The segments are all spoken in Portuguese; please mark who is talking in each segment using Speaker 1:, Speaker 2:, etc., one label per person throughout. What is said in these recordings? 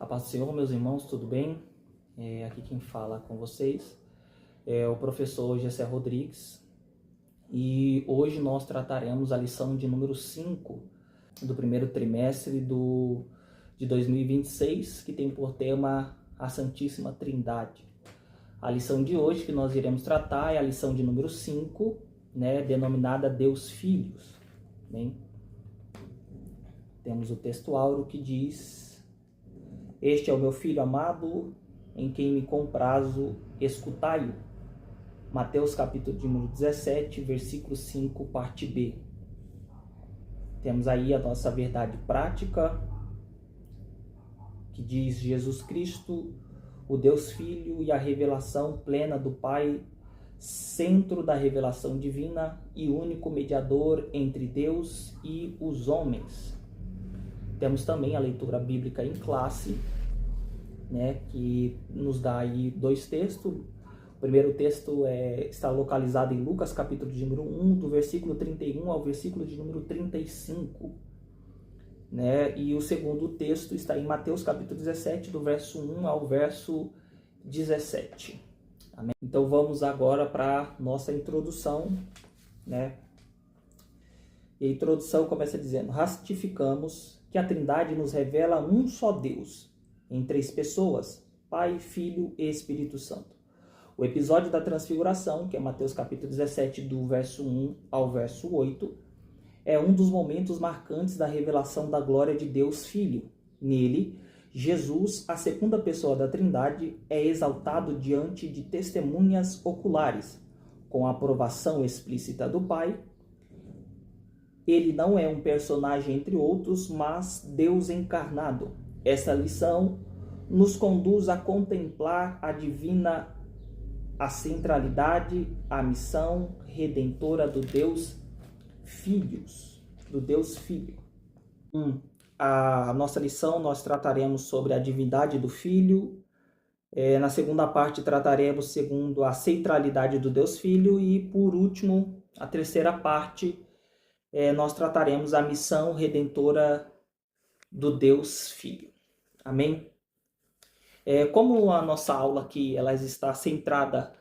Speaker 1: A paz do Senhor, meus irmãos, tudo bem? Aqui quem fala com vocês é o professor Gessé Rodrigues e hoje nós trataremos a lição de número 5 do primeiro trimestre de 2026, que tem por tema a Santíssima Trindade. A lição de hoje que nós iremos tratar é a lição de número 5, denominada Deus Filhos. Bem, temos o texto áureo que diz: Este é o meu filho amado, em quem me comprazo, escutai-o. Mateus capítulo de número 17, versículo 5, parte B. Temos aí a nossa verdade prática, que diz: Jesus Cristo, o Deus Filho e a revelação plena do Pai, centro da revelação divina e único mediador entre Deus e os homens. Temos também a leitura bíblica em classe, que nos dá aí dois textos. O primeiro texto está localizado em Lucas, capítulo de número 1, do versículo 31 ao versículo de número 35. E o segundo texto está em Mateus, capítulo 17, do verso 1 ao verso 17. Amém? Então vamos agora para a nossa introdução. E a introdução começa dizendo: ratificamos que a Trindade nos revela um só Deus, em três pessoas, Pai, Filho e Espírito Santo. O episódio da Transfiguração, que é Mateus capítulo 17, do verso 1 ao verso 8, é um dos momentos marcantes da revelação da glória de Deus Filho. Nele, Jesus, a segunda pessoa da Trindade, é exaltado diante de testemunhas oculares, com a aprovação explícita do Pai. Ele não é um personagem entre outros, mas Deus encarnado. Essa lição nos conduz a contemplar a centralidade, a missão redentora do Deus Filho. A nossa lição nós trataremos sobre a divindade do Filho. Na segunda parte trataremos segundo a centralidade do Deus Filho e, por último, a terceira parte, nós trataremos a missão redentora do Deus Filho. Amém? Como a nossa aula aqui ela está centrada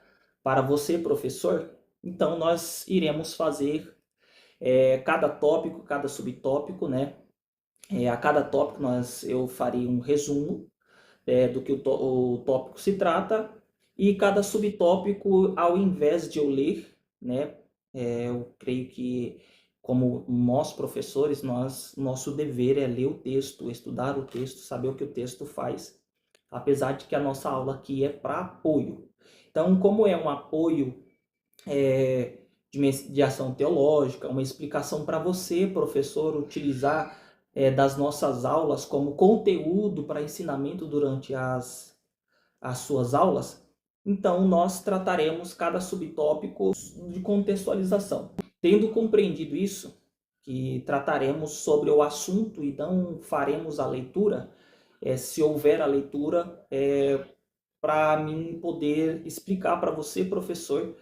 Speaker 1: para você, professor, então nós iremos fazer cada tópico, cada subtópico, a cada tópico eu farei um resumo do que o tópico se trata, e cada subtópico, ao invés de eu ler, eu creio que, como nós professores, nosso dever é ler o texto, estudar o texto, saber o que o texto faz, apesar de que a nossa aula aqui é para apoio. Então, como é um apoio de ação teológica, uma explicação para você, professor, utilizar das nossas aulas como conteúdo para ensinamento durante as suas aulas, então nós trataremos cada subtópico de contextualização. Tendo compreendido isso, que trataremos sobre o assunto e não faremos a leitura, se houver a leitura, para mim poder explicar para você, professor,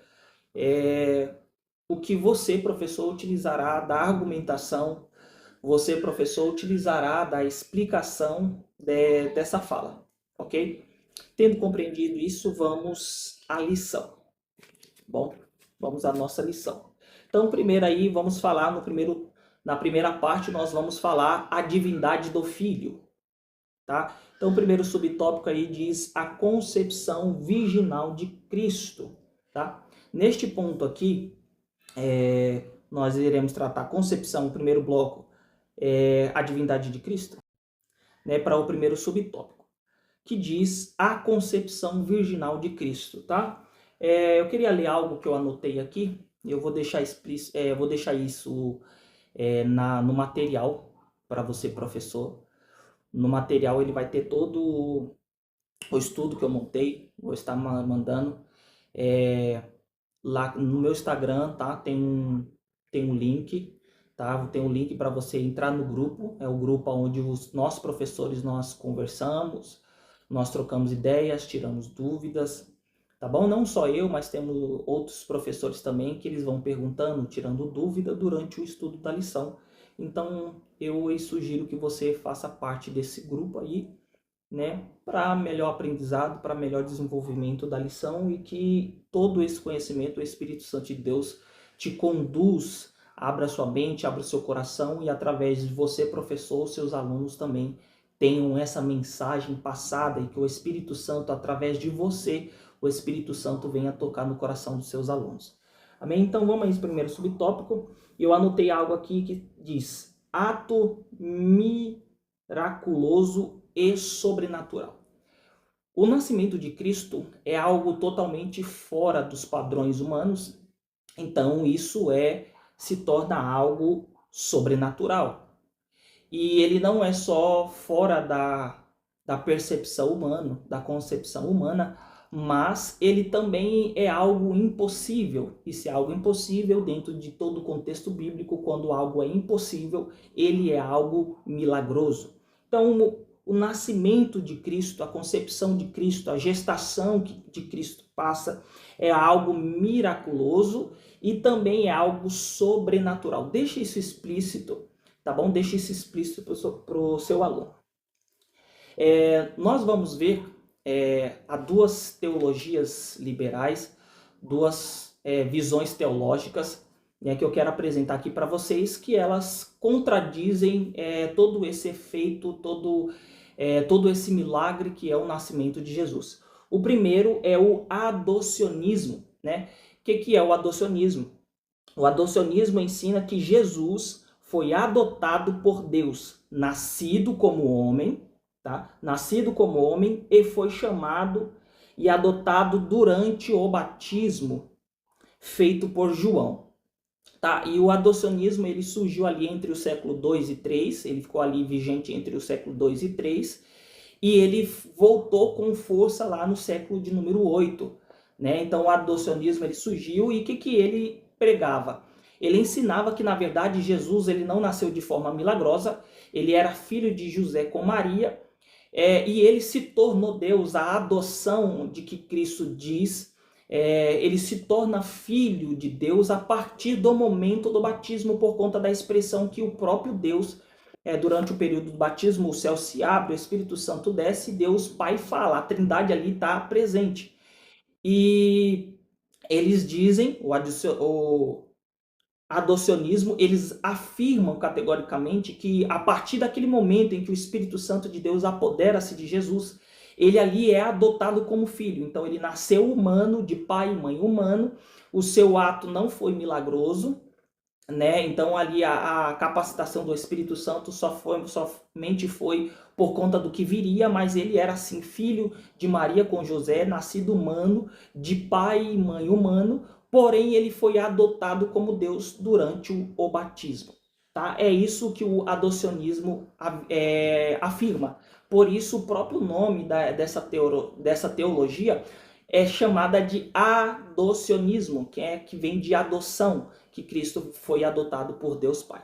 Speaker 1: o que você, professor, utilizará da argumentação, você, professor, utilizará da explicação dessa fala, ok? Tendo compreendido isso, vamos à lição. Bom, vamos à nossa lição. Então, primeiro aí, vamos falar na primeira parte, nós vamos falar a divindade do Filho, tá? Então, o primeiro subtópico aí diz a concepção virginal de Cristo, tá? Neste ponto aqui, nós iremos tratar a concepção, o primeiro bloco, a divindade de Cristo, para o primeiro subtópico, que diz a concepção virginal de Cristo, tá? Eu queria ler algo que eu anotei aqui, eu vou deixar isso no material para você, professor. No material ele vai ter todo o estudo que eu montei, vou estar mandando lá no meu Instagram, tá? Tem um link, tá? Tem um link para você entrar no grupo, é o grupo onde nós professores nós conversamos, nós trocamos ideias, tiramos dúvidas, tá bom? Não só eu, mas temos outros professores também que eles vão perguntando, tirando dúvida durante o estudo da lição. Então, eu sugiro que você faça parte desse grupo aí né, para melhor aprendizado, para melhor desenvolvimento da lição, e que todo esse conhecimento, o Espírito Santo de Deus te conduz, abra sua mente, abra seu coração, e através de você, professor, seus alunos também tenham essa mensagem passada, e que o Espírito Santo, através de você, o Espírito Santo venha tocar no coração dos seus alunos. Amém? Então vamos aí para o primeiro subtópico. Eu anotei algo aqui que diz: ato miraculoso e sobrenatural. O nascimento de Cristo é algo totalmente fora dos padrões humanos, então isso se torna algo sobrenatural. E ele não é só fora da percepção humana, da concepção humana, mas ele também é algo impossível. E se é algo impossível, dentro de todo o contexto bíblico, quando algo é impossível, ele é algo milagroso. Então, o nascimento de Cristo, a concepção de Cristo, a gestação de Cristo passa, é algo miraculoso e também é algo sobrenatural. Deixe isso explícito, tá bom? Deixe isso explícito para o seu aluno. Nós vamos ver há duas teologias liberais, duas visões teológicas, né, que eu quero apresentar aqui para vocês, que elas contradizem todo esse efeito, todo esse milagre que é o nascimento de Jesus. O primeiro é o adocionismo, né? O que é o adocionismo? O adocionismo ensina que Jesus foi adotado por Deus, nascido como homem, tá? Nascido como homem, e foi chamado e adotado durante o batismo feito por João. Tá? E o adocionismo ele surgiu ali entre o século 2 e 3, ele ficou ali vigente entre o século 2 e 3, e ele voltou com força lá no século de número 8. Né? Então o adocionismo ele surgiu, e o que ele pregava? Ele ensinava que, na verdade, Jesus ele não nasceu de forma milagrosa, ele era filho de José com Maria, e ele se tornou Deus. A adoção de que Cristo diz, ele se torna filho de Deus a partir do momento do batismo, por conta da expressão que o próprio Deus, durante o período do batismo, o céu se abre, o Espírito Santo desce e Deus Pai fala, a Trindade ali está presente. E eles dizem, o adocionismo, eles afirmam categoricamente que a partir daquele momento em que o Espírito Santo de Deus apodera-se de Jesus, ele ali é adotado como filho. Então ele nasceu humano, de pai e mãe humano, o seu ato não foi milagroso, né? Então ali a capacitação do Espírito Santo somente foi por conta do que viria, mas ele era assim filho de Maria com José, nascido humano, de pai e mãe humano, porém ele foi adotado como Deus durante o batismo. Tá? É isso que o adocionismo afirma. Por isso o próprio nome dessa teologia é chamada de adocionismo, que vem de adoção, que Cristo foi adotado por Deus Pai.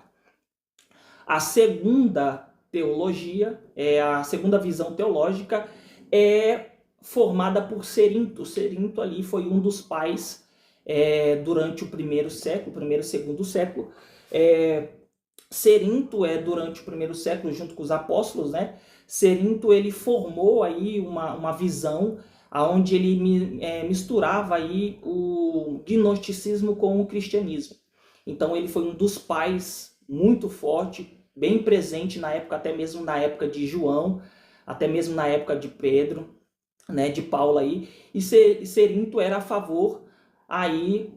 Speaker 1: A segunda teologia, a segunda visão teológica, é formada por Cerinto. Cerinto ali foi um dos pais durante o primeiro e segundo século. Cerinto durante o primeiro século, junto com os apóstolos, né? Cerinto ele formou aí uma visão onde ele misturava aí o gnosticismo com o cristianismo. Então ele foi um dos pais muito forte, bem presente na época, até mesmo na época de João, até mesmo na época de Pedro, né, de Paulo aí. E Cerinto era a favor aí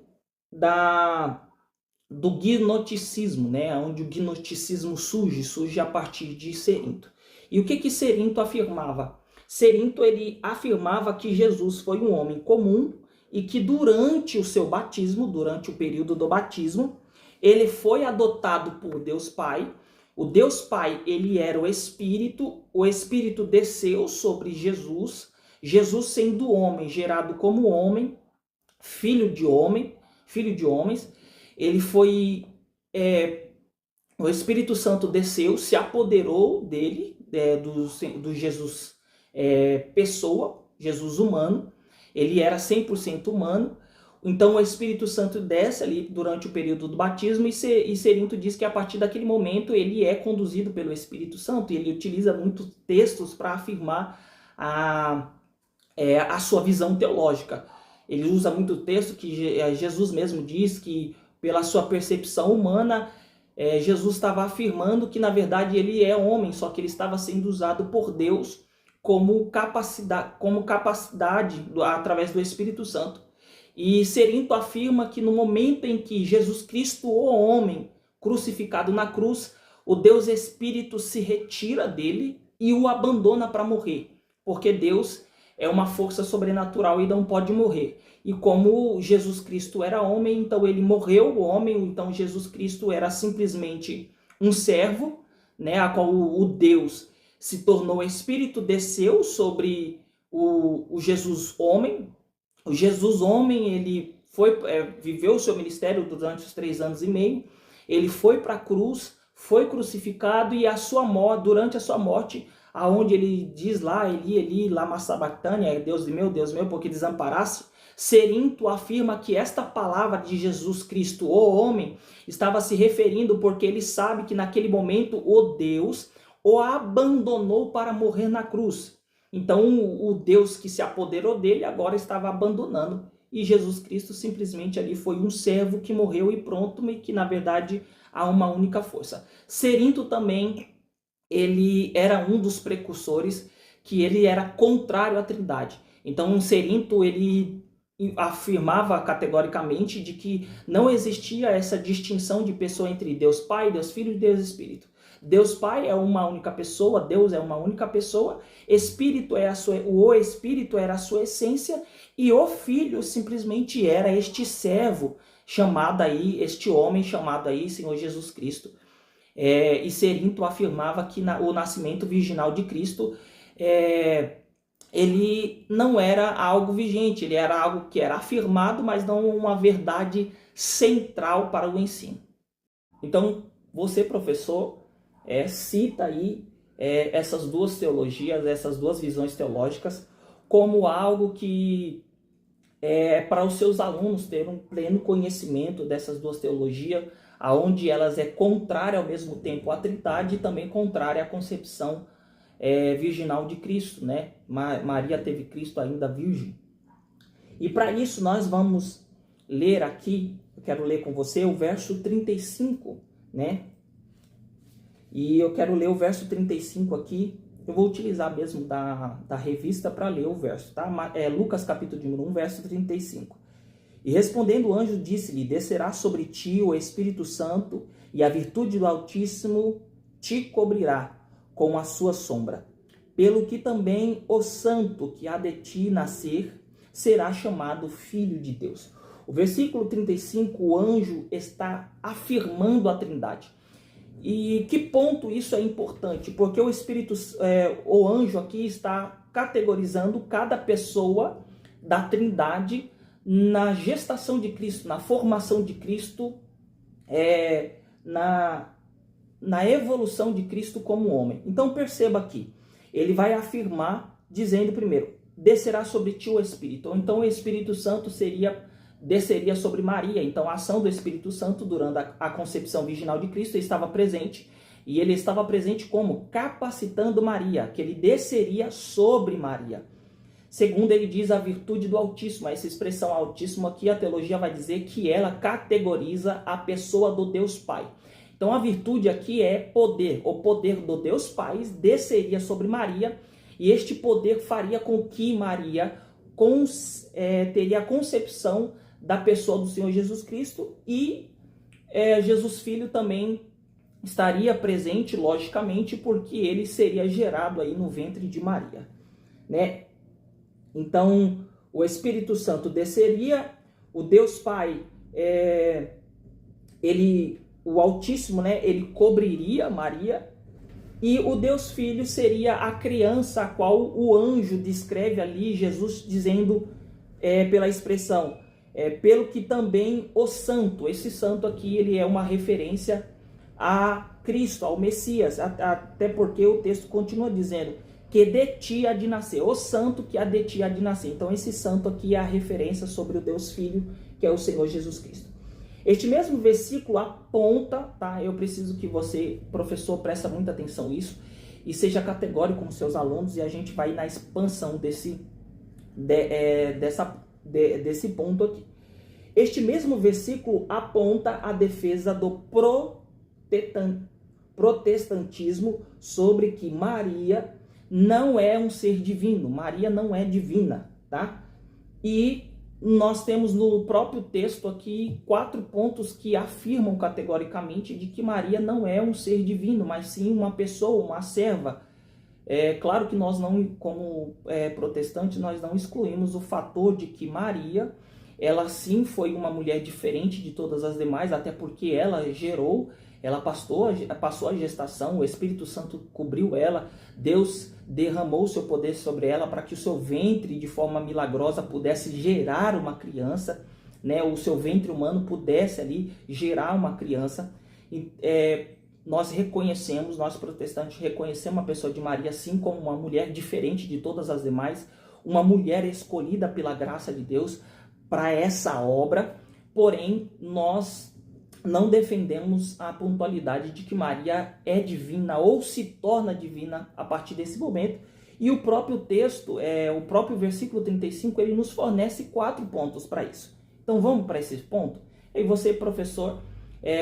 Speaker 1: do gnosticismo, né, onde o gnosticismo surge a partir de Cerinto. E o que Cerinto afirmava? Cerinto ele afirmava que Jesus foi um homem comum e que durante o seu batismo, durante o período do batismo, ele foi adotado por Deus Pai. O Deus Pai, ele era o Espírito desceu sobre Jesus, Jesus sendo homem, gerado como homem, filho de homens, ele foi, o Espírito Santo desceu, se apoderou dele, do Jesus pessoa, Jesus humano, ele era 100% humano. Então o Espírito Santo desce ali durante o período do batismo, e Cerinto diz que a partir daquele momento ele é conduzido pelo Espírito Santo, e ele utiliza muitos textos para afirmar a sua visão teológica. Ele usa muito texto que Jesus mesmo diz que, pela sua percepção humana, Jesus estava afirmando que, na verdade, ele é homem, só que ele estava sendo usado por Deus como capacidade através do Espírito Santo. E Cerinto afirma que no momento em que Jesus Cristo, o homem, crucificado na cruz, o Deus Espírito se retira dele e o abandona para morrer, porque Deus é uma força sobrenatural e não pode morrer. E como Jesus Cristo era homem, então ele morreu, o homem, então Jesus Cristo era simplesmente um servo, né, a qual o Deus se tornou espírito, desceu sobre o Jesus homem. O Jesus homem, ele viveu o seu ministério durante os 3 anos e meio, ele foi para a cruz, foi crucificado, e durante a sua morte, aonde ele diz lá, Eli, Eli, lama sabachthani, Deus meu, por que desamparaste? Cerinto afirma que esta palavra de Jesus Cristo, o homem, estava se referindo porque ele sabe que naquele momento o Deus o abandonou para morrer na cruz. Então o Deus que se apoderou dele agora estava abandonando, e Jesus Cristo simplesmente ali foi um servo que morreu e pronto, e que na verdade há uma única força. Cerinto também, ele era um dos precursores que ele era contrário à Trindade. Então Cerinto, ele afirmava categoricamente de que não existia essa distinção de pessoa entre Deus Pai, Deus Filho e Deus Espírito. Deus Pai é uma única pessoa, Deus é uma única pessoa, o Espírito era a sua essência, e o Filho simplesmente era este servo chamado aí, este homem chamado aí Senhor Jesus Cristo. E Cerinto afirmava que o nascimento virginal de Cristo ele não era algo vigente, ele era algo que era afirmado, mas não uma verdade central para o ensino. Então, você, professor, cita aí essas duas teologias, essas duas visões teológicas, como algo que para os seus alunos ter um pleno conhecimento dessas duas teologias, aonde elas contrária ao mesmo tempo à Trindade e também contrária à concepção virginal de Cristo, né? Maria teve Cristo ainda virgem. E para isso nós vamos ler aqui, eu quero ler com você o verso 35, né? E eu quero ler o verso 35 aqui, eu vou utilizar mesmo da revista para ler o verso, tá? Lucas capítulo de 1, verso 35. E respondendo o anjo disse-lhe, descerá sobre ti o Espírito Santo, e a virtude do Altíssimo te cobrirá com a sua sombra. Pelo que também o santo que há de ti nascer será chamado Filho de Deus. O versículo 35, o anjo está afirmando a Trindade. E que ponto isso é importante? Porque o anjo aqui está categorizando cada pessoa da Trindade na gestação de Cristo, na formação de Cristo, na evolução de Cristo como homem. Então perceba aqui, ele vai afirmar dizendo primeiro, descerá sobre ti o Espírito. Então o Espírito Santo desceria sobre Maria. Então a ação do Espírito Santo durante a concepção virginal de Cristo estava presente. E ele estava presente como? Capacitando Maria, que ele desceria sobre Maria. Segundo, ele diz a virtude do Altíssimo. Essa expressão Altíssimo aqui, a teologia vai dizer que ela categoriza a pessoa do Deus Pai. Então a virtude aqui é poder. O poder do Deus Pai desceria sobre Maria, e este poder faria com que Maria teria a concepção da pessoa do Senhor Jesus Cristo, e Jesus Filho também estaria presente, logicamente, porque ele seria gerado aí no ventre de Maria, né? Então, o Espírito Santo desceria, o Deus Pai, o Altíssimo, né, ele cobriria Maria, e o Deus Filho seria a criança a qual o anjo descreve ali, Jesus dizendo pela expressão, pelo que também o santo, esse santo aqui, ele é uma referência a Cristo, ao Messias, até porque o texto continua dizendo que de ti há de nascer, o santo que há de ti há de nascer. Então esse santo aqui é a referência sobre o Deus Filho, que é o Senhor Jesus Cristo. Este mesmo versículo aponta, tá? Eu preciso que você, professor, preste muita atenção nisso e seja categórico com seus alunos, e a gente vai na expansão desse ponto aqui. Este mesmo versículo aponta a defesa do protestantismo sobre que Maria não é um ser divino, Maria não é divina, tá? E nós temos no próprio texto aqui 4 pontos que afirmam categoricamente de que Maria não é um ser divino, mas sim uma pessoa, uma serva. É claro que nós não, como protestantes, nós não excluímos o fator de que Maria, ela sim foi uma mulher diferente de todas as demais, até porque ela gerou, ela passou a gestação, o Espírito Santo cobriu ela, Deus derramou o seu poder sobre ela para que o seu ventre, de forma milagrosa, pudesse gerar uma criança, né? O seu ventre humano pudesse ali gerar uma criança. Nós protestantes reconhecemos a pessoa de Maria sim como uma mulher diferente de todas as demais, uma mulher escolhida pela graça de Deus para essa obra, porém nós não defendemos a pontualidade de que Maria é divina ou se torna divina a partir desse momento. E o próprio texto, o próprio versículo 35, ele nos fornece 4 pontos para isso. Então vamos para esse ponto? E você, professor,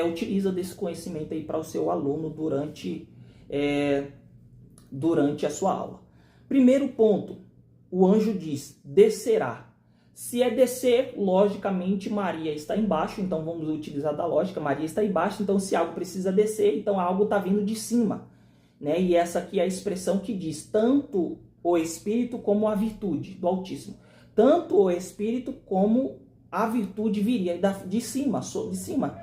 Speaker 1: utiliza desse conhecimento aí para o seu aluno durante a sua aula. Primeiro ponto, o anjo diz, descerá. Se é descer, logicamente Maria está embaixo, então vamos utilizar da lógica, Maria está embaixo, então se algo precisa descer, então algo está vindo de cima, né? E essa aqui é a expressão que diz tanto o Espírito como a virtude do Altíssimo. Tanto o Espírito como a virtude viria de cima, de cima.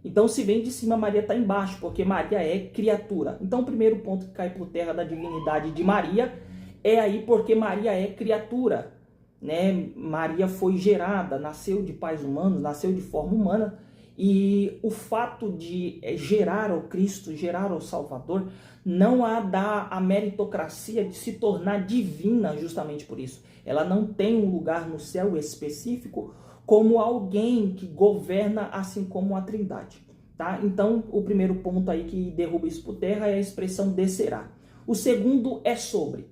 Speaker 1: Então se vem de cima, Maria está embaixo, porque Maria é criatura. Então o primeiro ponto que cai por terra da divindade de Maria é aí porque Maria é criatura. Né? Maria foi gerada, nasceu de pais humanos, nasceu de forma humana, e o fato de gerar o Cristo, gerar o Salvador, não a dá a meritocracia de se tornar divina justamente por isso. Ela não tem um lugar no céu específico como alguém que governa assim como a Trindade. Tá? Então, o primeiro ponto aí que derruba isso por terra é a expressão descerá. O segundo é sobre.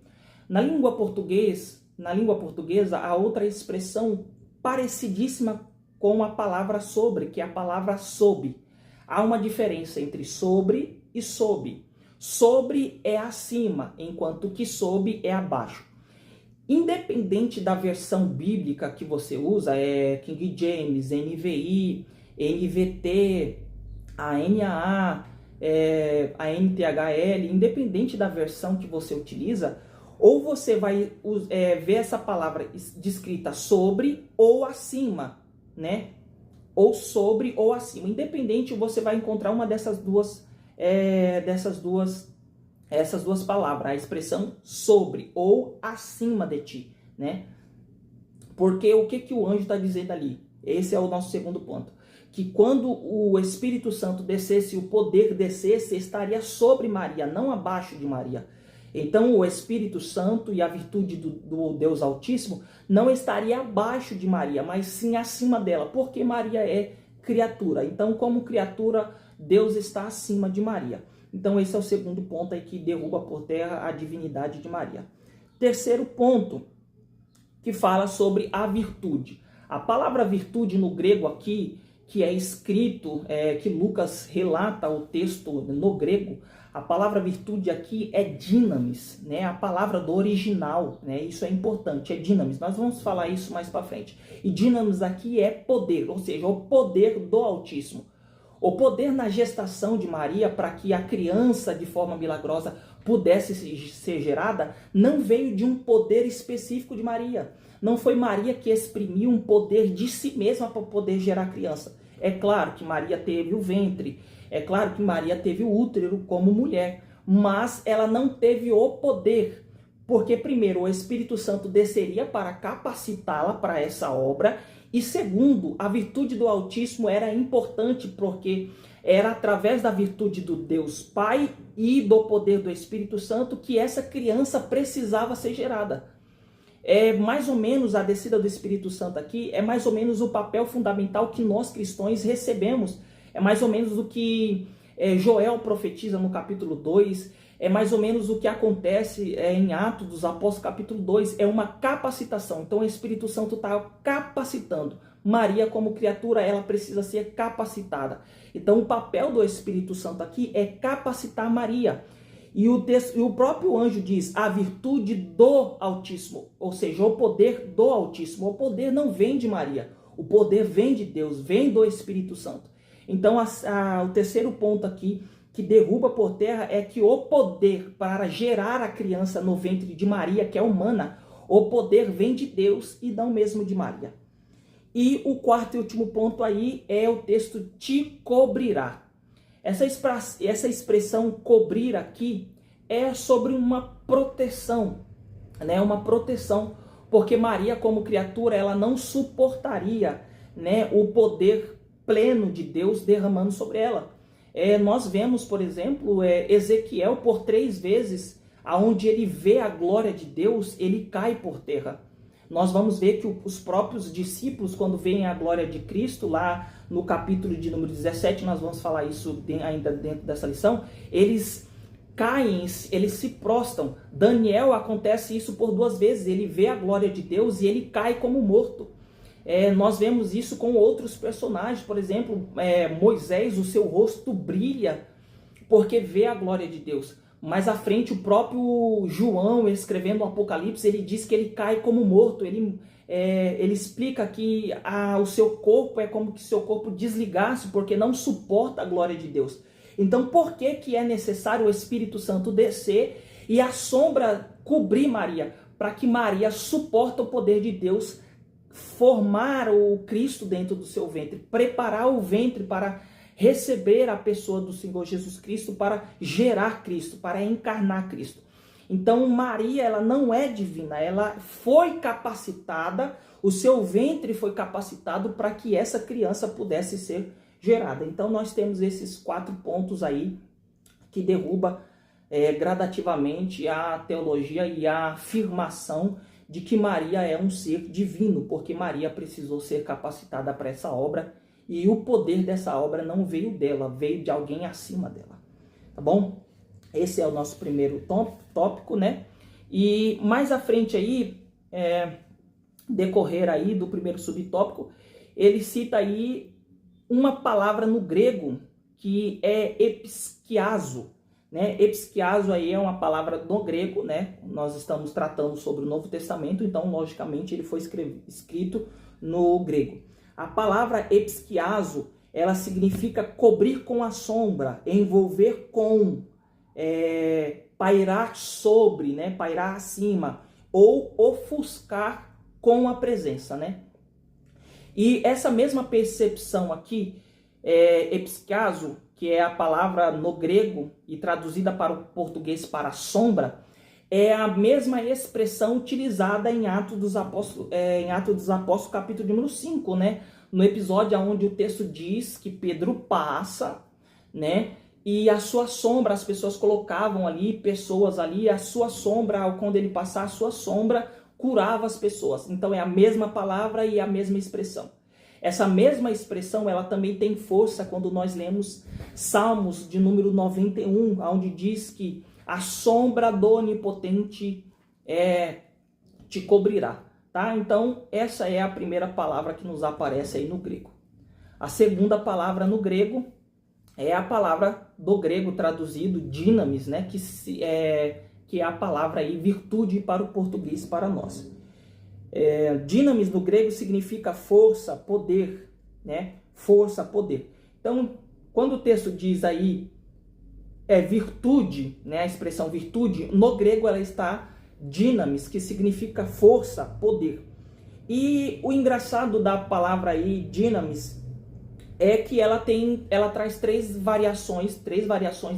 Speaker 1: Na língua portuguesa, há outra expressão parecidíssima com a palavra sobre, que é a palavra sob. Há uma diferença entre sobre e sob. Sobre é acima, enquanto que sob é abaixo. Independente da versão bíblica que você usa, King James, NVI, NVT, a NAA, a NTHL, independente da versão que você utiliza, ou você vai ver essa palavra descrita sobre ou acima, né? Ou sobre ou acima. Independente, você vai encontrar uma essas duas palavras, a expressão sobre ou acima de ti, né? Porque o que o anjo está dizendo ali? Esse é o nosso segundo ponto. Que quando o Espírito Santo descesse, o poder descesse, estaria sobre Maria, não abaixo de Maria. Então o Espírito Santo e a virtude do Deus Altíssimo não estaria abaixo de Maria, mas sim acima dela, porque Maria é criatura. Então, como criatura, Deus está acima de Maria. Então esse é o segundo ponto aí que derruba por terra a divindade de Maria. Terceiro ponto, que fala sobre a virtude. A palavra virtude no grego aqui, que é escrito, que Lucas relata o texto no grego, a palavra virtude aqui é dinamis, né? A palavra do original, né? Isso é importante, é dinamis. Nós vamos falar isso mais para frente. E dinamis aqui é poder, ou seja, o poder do Altíssimo. O poder na gestação de Maria para que a criança, de forma milagrosa, pudesse ser gerada, não veio de um poder específico de Maria. Não foi Maria que exprimiu um poder de si mesma para poder gerar a criança. É claro que Maria teve o ventre, é claro que Maria teve o útero como mulher, mas ela não teve o poder Porque, primeiro, o Espírito Santo desceria para capacitá-la para essa obra, e segundo, a virtude do Altíssimo era importante porque era através da virtude do Deus Pai e do poder do Espírito Santo que essa criança precisava ser gerada. É mais ou menos a descida do Espírito Santo aqui, é mais ou menos o papel fundamental que nós cristãos recebemos, é mais ou menos o que Joel profetiza no capítulo 2, é mais ou menos o que acontece em Atos dos Apóstolos capítulo 2, é uma capacitação. Então o Espírito Santo está capacitando. Maria, como criatura, ela precisa ser capacitada. Então o papel do Espírito Santo aqui é capacitar Maria. E o próprio anjo diz, a virtude do Altíssimo, ou seja, o poder do Altíssimo. O poder não vem de Maria, o poder vem de Deus, vem do Espírito Santo. Então o terceiro ponto aqui que derruba por terra é que o poder para gerar a criança no ventre de Maria, que é humana, o poder vem de Deus e não mesmo de Maria. E o quarto e último ponto aí é o texto te cobrirá. Essa expressão cobrir aqui é sobre uma proteção, né? Uma proteção, porque Maria como criatura ela não suportaria, né, o poder pleno de Deus derramando sobre ela. Nós vemos, por exemplo, Ezequiel por 3 vezes, aonde ele vê a glória de Deus, ele cai por terra. Nós vamos ver que os próprios discípulos, quando veem a glória de Cristo, lá no capítulo de número 17, nós vamos falar isso ainda dentro dessa lição, eles caem, eles se prostram. Daniel acontece isso por 2 vezes, ele vê a glória de Deus e ele cai como morto. Nós vemos isso com outros personagens, por exemplo, Moisés, o seu rosto brilha porque vê a glória de Deus. Mais à frente, o próprio João, escrevendo o Apocalipse, ele diz que ele cai como morto. Ele explica que o seu corpo é como que seu corpo desligasse, porque não suporta a glória de Deus. Então, por que é necessário o Espírito Santo descer e a sombra cobrir Maria? Para que Maria suporte o poder de Deus, formar o Cristo dentro do seu ventre, preparar o ventre para receber a pessoa do Senhor Jesus Cristo, para gerar Cristo, para encarnar Cristo. Então Maria, ela não é divina, ela foi capacitada, o seu ventre foi capacitado para que essa criança pudesse ser gerada. Então nós temos esses 4 pontos aí que derruba gradativamente a teologia e a afirmação de que Maria é um ser divino, porque Maria precisou ser capacitada para essa obra e o poder dessa obra não veio dela, veio de alguém acima dela. Tá bom? Esse é o nosso primeiro tópico, né? E mais à frente aí, decorrer aí do primeiro subtópico, ele cita aí uma palavra no grego que é episkiazo, né? Episkiazo aí é uma palavra no grego, né? Nós estamos tratando sobre o Novo Testamento, então logicamente ele foi escrito no grego. A palavra episkiazo, ela significa cobrir com a sombra, envolver com, pairar sobre, né? Pairar acima, ou ofuscar com a presença, né? E essa mesma percepção aqui, episkiazo, que é a palavra no grego e traduzida para o português para sombra, é a mesma expressão utilizada em Atos dos Apóstolos, capítulo número 5, né? No episódio onde o texto diz que Pedro passa, né? E a sua sombra, as pessoas colocavam ali, pessoas ali, a sua sombra, quando ele passar, a sua sombra curava as pessoas. Então é a mesma palavra e a mesma expressão. Essa mesma expressão, ela também tem força quando nós lemos Salmos de número 91, onde diz que a sombra do Onipotente te cobrirá. Tá? Então, essa é a primeira palavra que nos aparece aí no grego. A segunda palavra no grego é a palavra do grego traduzido, dynamis, né? que é a palavra aí, virtude para o português, para nós. Dynamis no grego significa força, poder, né? Força, poder. Então, quando o texto diz aí virtude, né? A expressão virtude, no grego ela está dynamis, que significa força, poder. E o engraçado da palavra aí, dynamis, é que ela traz três variações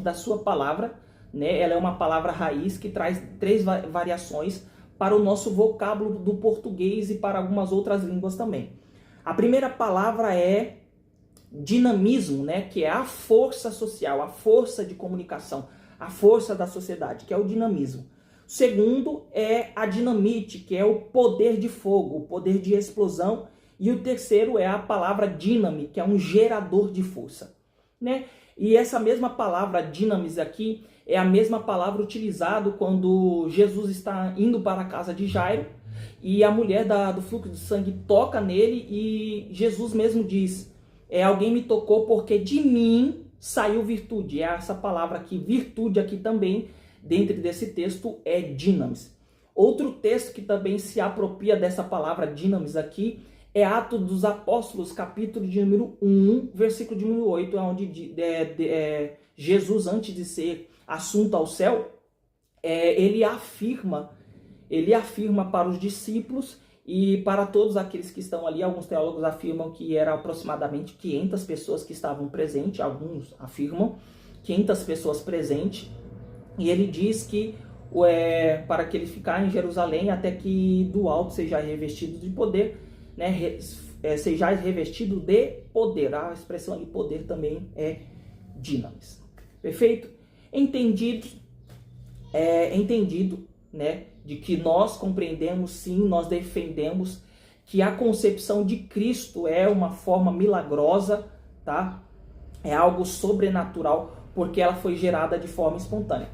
Speaker 1: da sua palavra, né? Ela é uma palavra raiz que traz 3 variações para o nosso vocábulo do português e para algumas outras línguas também. A primeira palavra é dinamismo, né? Que é a força social, a força de comunicação, a força da sociedade, que é o dinamismo. O segundo é a dinamite, que é o poder de fogo, o poder de explosão. E o terceiro é a palavra dínamo, que é um gerador de força, né? E essa mesma palavra dinamis aqui é a mesma palavra utilizada quando Jesus está indo para a casa de Jairo e a mulher do fluxo de sangue toca nele e Jesus mesmo diz: alguém me tocou porque de mim saiu virtude. É essa palavra aqui, virtude aqui também, dentro desse texto, é dinamis. Outro texto que também se apropria dessa palavra dinamis aqui é Atos dos Apóstolos, capítulo de número 1, versículo de número 8, onde Jesus, antes de ser assunto ao céu, ele afirma para os discípulos e para todos aqueles que estão ali. Alguns teólogos afirmam que eram aproximadamente 500 pessoas que estavam presentes, alguns afirmam 500 pessoas presentes, e ele diz que para que ele ficar em Jerusalém até que do alto seja revestido de poder, né, seja revestido de poder. A expressão de poder também é dinamis. Perfeito? Entendido, né, de que nós compreendemos, sim, nós defendemos que a concepção de Cristo é uma forma milagrosa, tá? É algo sobrenatural, porque ela foi gerada de forma espontânea.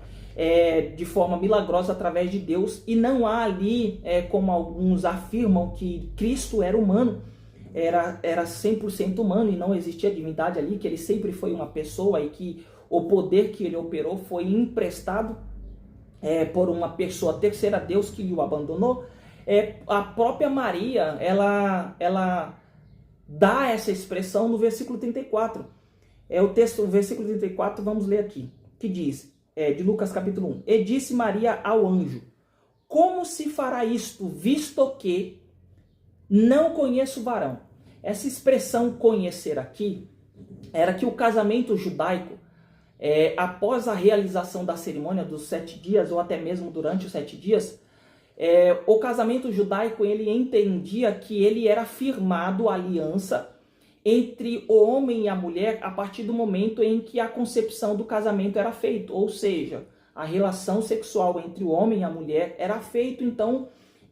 Speaker 1: De forma milagrosa através de Deus, e não há ali, como alguns afirmam, que Cristo era humano, era 100% humano e não existia divindade ali, que ele sempre foi uma pessoa e que o poder que ele operou foi emprestado por uma pessoa terceira, Deus, que o abandonou. A própria Maria, ela dá essa expressão no versículo 34. O versículo 34, vamos ler aqui, que diz, de Lucas capítulo 1. E disse Maria ao anjo: como se fará isto, visto que não conheço varão? Essa expressão conhecer aqui era que o casamento judaico, após a realização da cerimônia dos 7 dias, ou até mesmo durante os 7 dias, o casamento judaico, ele entendia que ele era firmado a aliança entre o homem e a mulher a partir do momento em que a concepção do casamento era feita, ou seja, a relação sexual entre o homem e a mulher era feito, então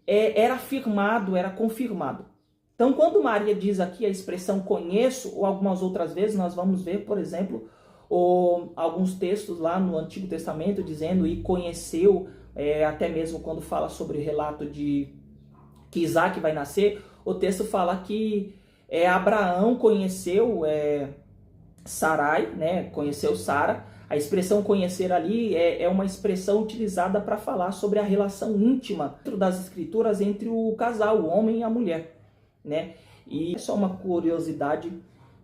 Speaker 1: era firmado, era confirmado. Então, quando Maria diz aqui a expressão conheço, ou algumas outras vezes nós vamos ver, por exemplo, alguns textos lá no Antigo Testamento dizendo e conheceu, até mesmo quando fala sobre o relato de que Isaac vai nascer, o texto fala que Abraão conheceu Sarai, né? Conheceu Sara. A expressão conhecer ali é uma expressão utilizada para falar sobre a relação íntima dentro das escrituras entre o casal, o homem e a mulher, né? E é só uma curiosidade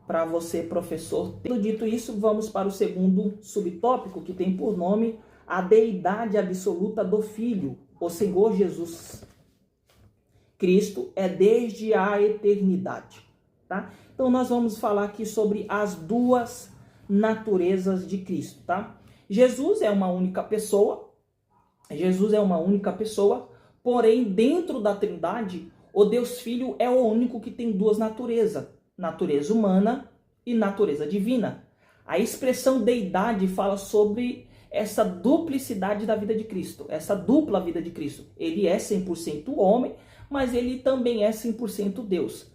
Speaker 1: para você, professor. Tendo dito isso, vamos para o segundo subtópico, que tem por nome a deidade absoluta do Filho, o Senhor Jesus Cristo, desde a eternidade. Tá? Então nós vamos falar aqui sobre as duas naturezas de Cristo, tá? Jesus é uma única pessoa, porém dentro da Trindade, o Deus Filho é o único que tem duas naturezas, natureza humana e natureza divina. A expressão deidade fala sobre essa duplicidade da vida de Cristo, essa dupla vida de Cristo. Ele é 100% homem, mas ele também é 100% Deus.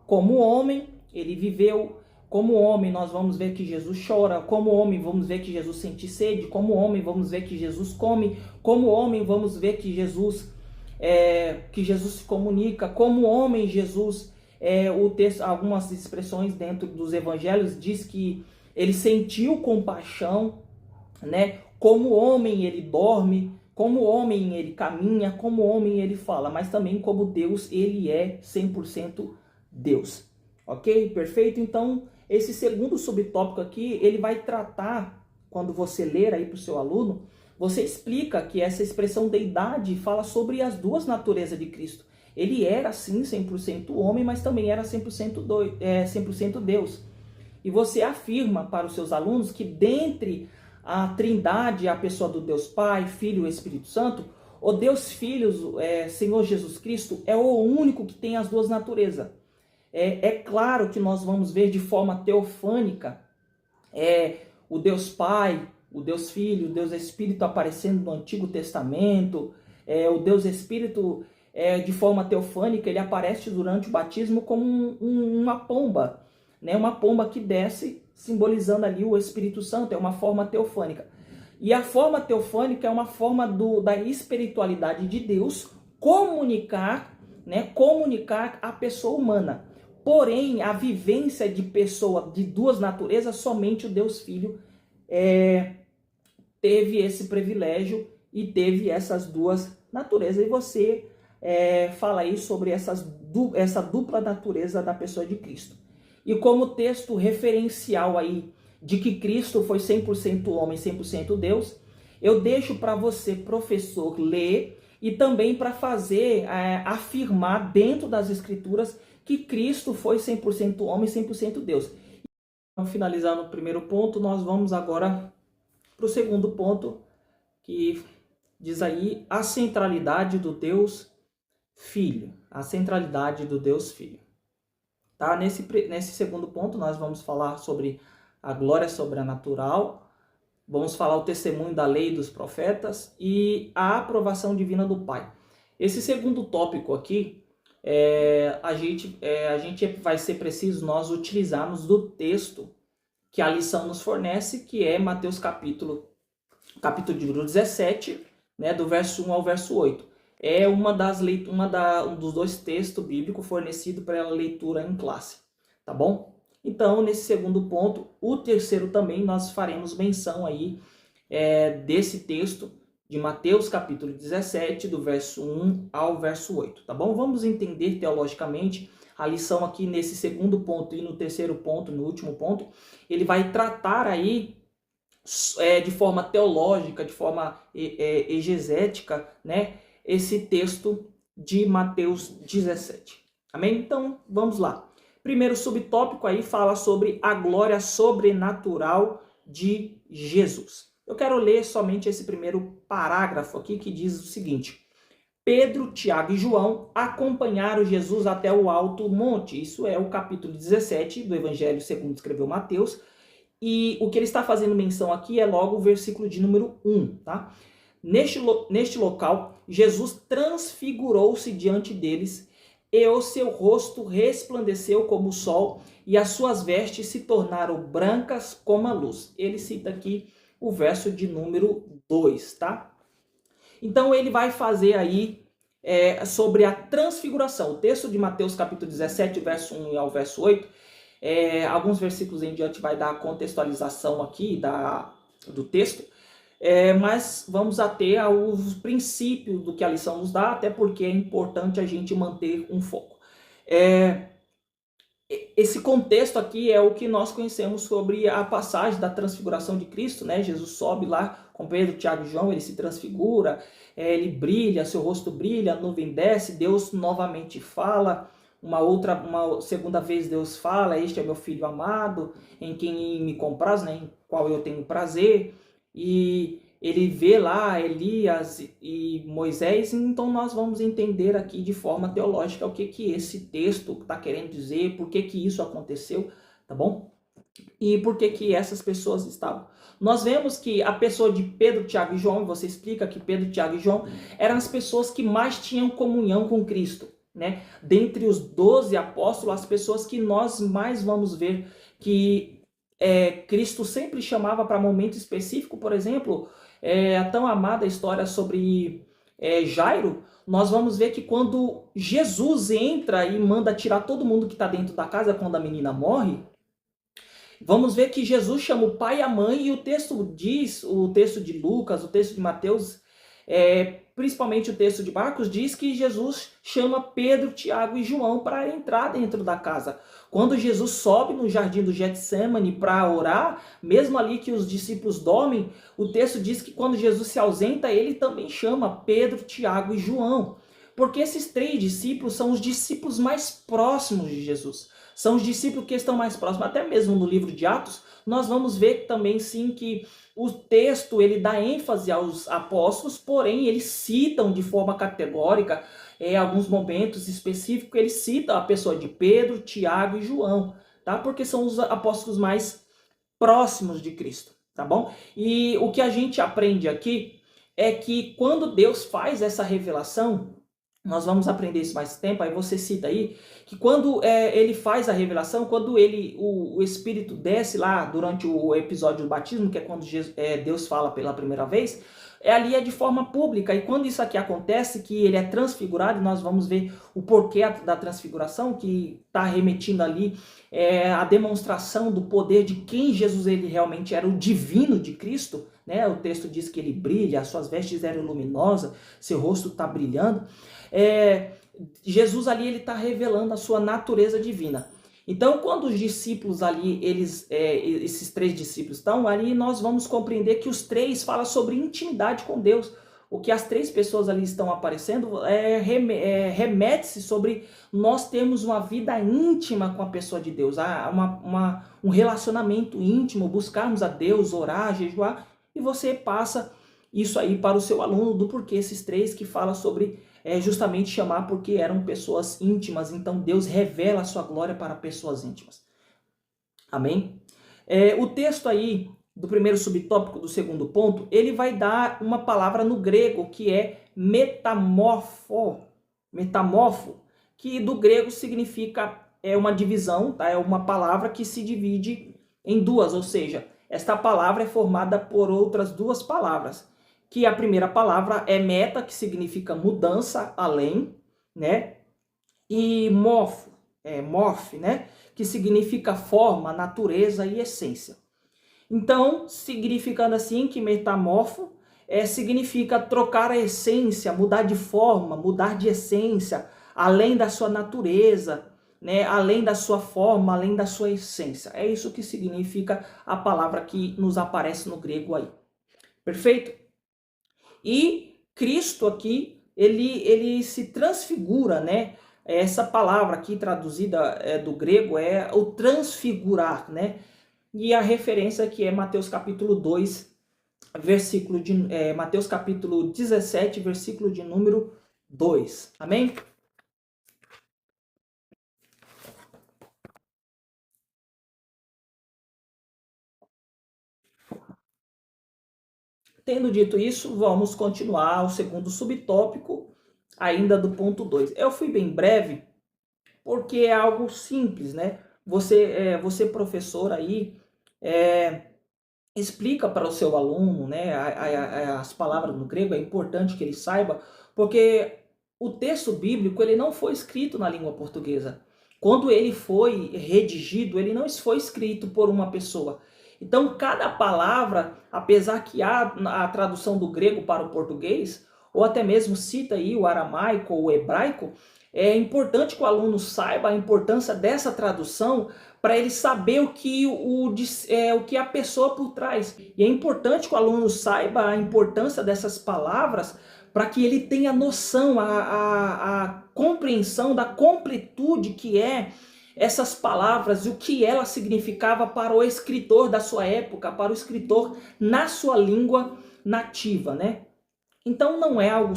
Speaker 1: Como homem, ele viveu. Como homem, nós vamos ver que Jesus chora. Como homem, vamos ver que Jesus sente sede. Como homem, vamos ver que Jesus come. Como homem, vamos ver que Jesus se comunica. Como homem, Jesus, o texto, algumas expressões dentro dos evangelhos diz que ele sentiu compaixão, né? Como homem, ele dorme. Como homem, ele caminha. Como homem, ele fala. Mas também como Deus, ele é 100% Deus. Ok? Perfeito? Então, esse segundo subtópico aqui, ele vai tratar, quando você ler aí para o seu aluno, você explica que essa expressão deidade fala sobre as duas naturezas de Cristo. Ele era, sim, 100% homem, mas também era 100% Deus. E você afirma para os seus alunos que dentre a Trindade, a pessoa do Deus Pai, Filho e Espírito Santo, o Deus Filho, Senhor Jesus Cristo, é o único que tem as duas naturezas. É claro que nós vamos ver de forma teofânica o Deus Pai, o Deus Filho, o Deus Espírito aparecendo no Antigo Testamento. O Deus Espírito, de forma teofânica, ele aparece durante o batismo como uma pomba, né? Uma pomba que desce, simbolizando ali o Espírito Santo, é uma forma teofânica. E a forma teofânica é uma forma da espiritualidade de Deus comunicar, né? Comunicar a pessoa humana. Porém, a vivência de pessoa de duas naturezas, somente o Deus Filho teve esse privilégio e teve essas duas naturezas. E você fala aí sobre essa dupla natureza da pessoa de Cristo. E como texto referencial aí de que Cristo foi 100% homem, 100% Deus, eu deixo para você, professor, ler e também para fazer, afirmar dentro das Escrituras que Cristo foi 100% homem, 100% Deus. Então, finalizando o primeiro ponto, nós vamos agora para o segundo ponto, que diz aí a centralidade do Deus Filho. A centralidade do Deus Filho. Tá? Nesse segundo ponto, nós vamos falar sobre a glória sobrenatural, vamos falar o testemunho da lei e dos profetas e a aprovação divina do Pai. Esse segundo tópico aqui, a gente vai ser preciso nós utilizarmos do texto que a lição nos fornece, que é Mateus capítulo 17, né, do verso 1 ao verso 8. É um dos dois textos bíblicos fornecido para a leitura em classe, tá bom? Então, nesse segundo ponto, o terceiro também, nós faremos menção aí desse texto de Mateus capítulo 17, do verso 1 ao verso 8, tá bom? Vamos entender teologicamente a lição aqui nesse segundo ponto e no terceiro ponto, no último ponto. Ele vai tratar aí de forma teológica, de forma exegética, né, esse texto de Mateus 17. Amém? Então, vamos lá. Primeiro subtópico aí fala sobre a glória sobrenatural de Jesus. Eu quero ler somente esse primeiro parágrafo aqui que diz o seguinte: Pedro, Tiago e João acompanharam Jesus até o alto monte. Isso é o capítulo 17 do Evangelho segundo escreveu Mateus. E o que ele está fazendo menção aqui é logo o versículo de número 1, tá? Neste local, Jesus transfigurou-se diante deles, e o seu rosto resplandeceu como o sol, e as suas vestes se tornaram brancas como a luz. Ele cita aqui o verso de número 2, tá? Então ele vai fazer aí sobre a transfiguração. O texto de Mateus capítulo 17, verso 1 ao verso 8, alguns versículos em diante vai dar a contextualização aqui do texto, mas vamos ater aos princípios do que a lição nos dá, até porque é importante a gente manter um foco. Esse contexto aqui é o que nós conhecemos sobre a passagem da transfiguração de Cristo, né? Jesus sobe lá com Pedro, Tiago e João, ele se transfigura, ele brilha, seu rosto brilha, a nuvem desce, Deus novamente fala, uma segunda vez Deus fala: este é meu filho amado, em quem me compraz, né? Em qual eu tenho prazer. E ele vê lá Elias e Moisés. Então nós vamos entender aqui de forma teológica o que esse texto está querendo dizer, por que isso aconteceu, tá bom? E por que essas pessoas estavam. Nós vemos que a pessoa de Pedro, Tiago e João, você explica que Pedro, Tiago e João eram as pessoas que mais tinham comunhão com Cristo, né? Dentre os 12 apóstolos, as pessoas que nós mais vamos ver que Cristo sempre chamava para momento específico. Por exemplo, a tão amada história sobre Jairo, nós vamos ver que quando Jesus entra e manda tirar todo mundo que está dentro da casa quando a menina morre, vamos ver que Jesus chama o pai e a mãe, e o texto de Lucas, o texto de Mateus, principalmente o texto de Marcos, diz que Jesus chama Pedro, Tiago e João para entrar dentro da casa. Quando Jesus sobe no jardim do Getsemane para orar, mesmo ali que os discípulos dormem, o texto diz que quando Jesus se ausenta, ele também chama Pedro, Tiago e João. Porque esses 3 discípulos são os discípulos mais próximos de Jesus. São os discípulos que estão mais próximos. Até mesmo no livro de Atos, nós vamos ver também sim que o texto ele dá ênfase aos apóstolos, porém eles citam de forma categórica, em alguns momentos específicos, eles citam a pessoa de Pedro, Tiago e João, tá? Porque são os apóstolos mais próximos de Cristo, tá bom? E o que a gente aprende aqui é que quando Deus faz essa revelação, nós vamos aprender isso mais tempo, aí você cita aí, que quando ele faz a revelação, quando o Espírito desce lá durante o episódio do batismo, que é quando Deus fala pela primeira vez, ali é de forma pública, e quando isso aqui acontece, que ele é transfigurado, nós vamos ver o porquê da transfiguração, que está remetindo ali a demonstração do poder de quem Jesus ele realmente era, o divino de Cristo, né? O texto diz que ele brilha, as suas vestes eram luminosas, seu rosto está brilhando. Jesus ali ele está revelando a sua natureza divina. Então, quando os discípulos ali, esses três discípulos estão ali, nós vamos compreender que os três falam sobre intimidade com Deus. O que as três pessoas ali estão aparecendo remete-se sobre nós termos uma vida íntima com a pessoa de Deus, um relacionamento íntimo, buscarmos a Deus, orar, jejuar, e você passa isso aí para o seu aluno do porquê esses três que falam sobre justamente chamar porque eram pessoas íntimas. Então Deus revela a sua glória para pessoas íntimas. Amém? O texto aí do primeiro subtópico do segundo ponto, ele vai dar uma palavra no grego que é metamorfo, que do grego significa uma divisão, tá? É uma palavra que se divide em duas, ou seja, esta palavra é formada por outras duas palavras, que a primeira palavra é meta, que significa mudança, além, né? E morfe, né? Que significa forma, natureza e essência. Então, significando assim que metamorfo significa trocar a essência, mudar de forma, mudar de essência, além da sua natureza, né? Além da sua forma, além da sua essência. É isso que significa a palavra que nos aparece no grego aí. Perfeito? E Cristo aqui, ele se transfigura, né? Essa palavra aqui traduzida do grego é o transfigurar, né? E a referência aqui é Mateus capítulo 2, Mateus capítulo 17, versículo de número 2. Amém? Tendo dito isso, vamos continuar o segundo subtópico, ainda do ponto 2. Eu fui bem breve, porque é algo simples, né? Você professor aí, explica para o seu aluno, né, as palavras no grego, é importante que ele saiba, porque o texto bíblico ele não foi escrito na língua portuguesa. Quando ele foi redigido, ele não foi escrito por uma pessoa. Então, cada palavra, apesar que há a tradução do grego para o português, ou até mesmo cita aí o aramaico ou o hebraico, é importante que o aluno saiba a importância dessa tradução para ele saber o que a pessoa por trás. E é importante que o aluno saiba a importância dessas palavras para que ele tenha noção, a compreensão da completude que é essas palavras e o que ela significava para o escritor da sua época, para o escritor na sua língua nativa, né? Então não é algo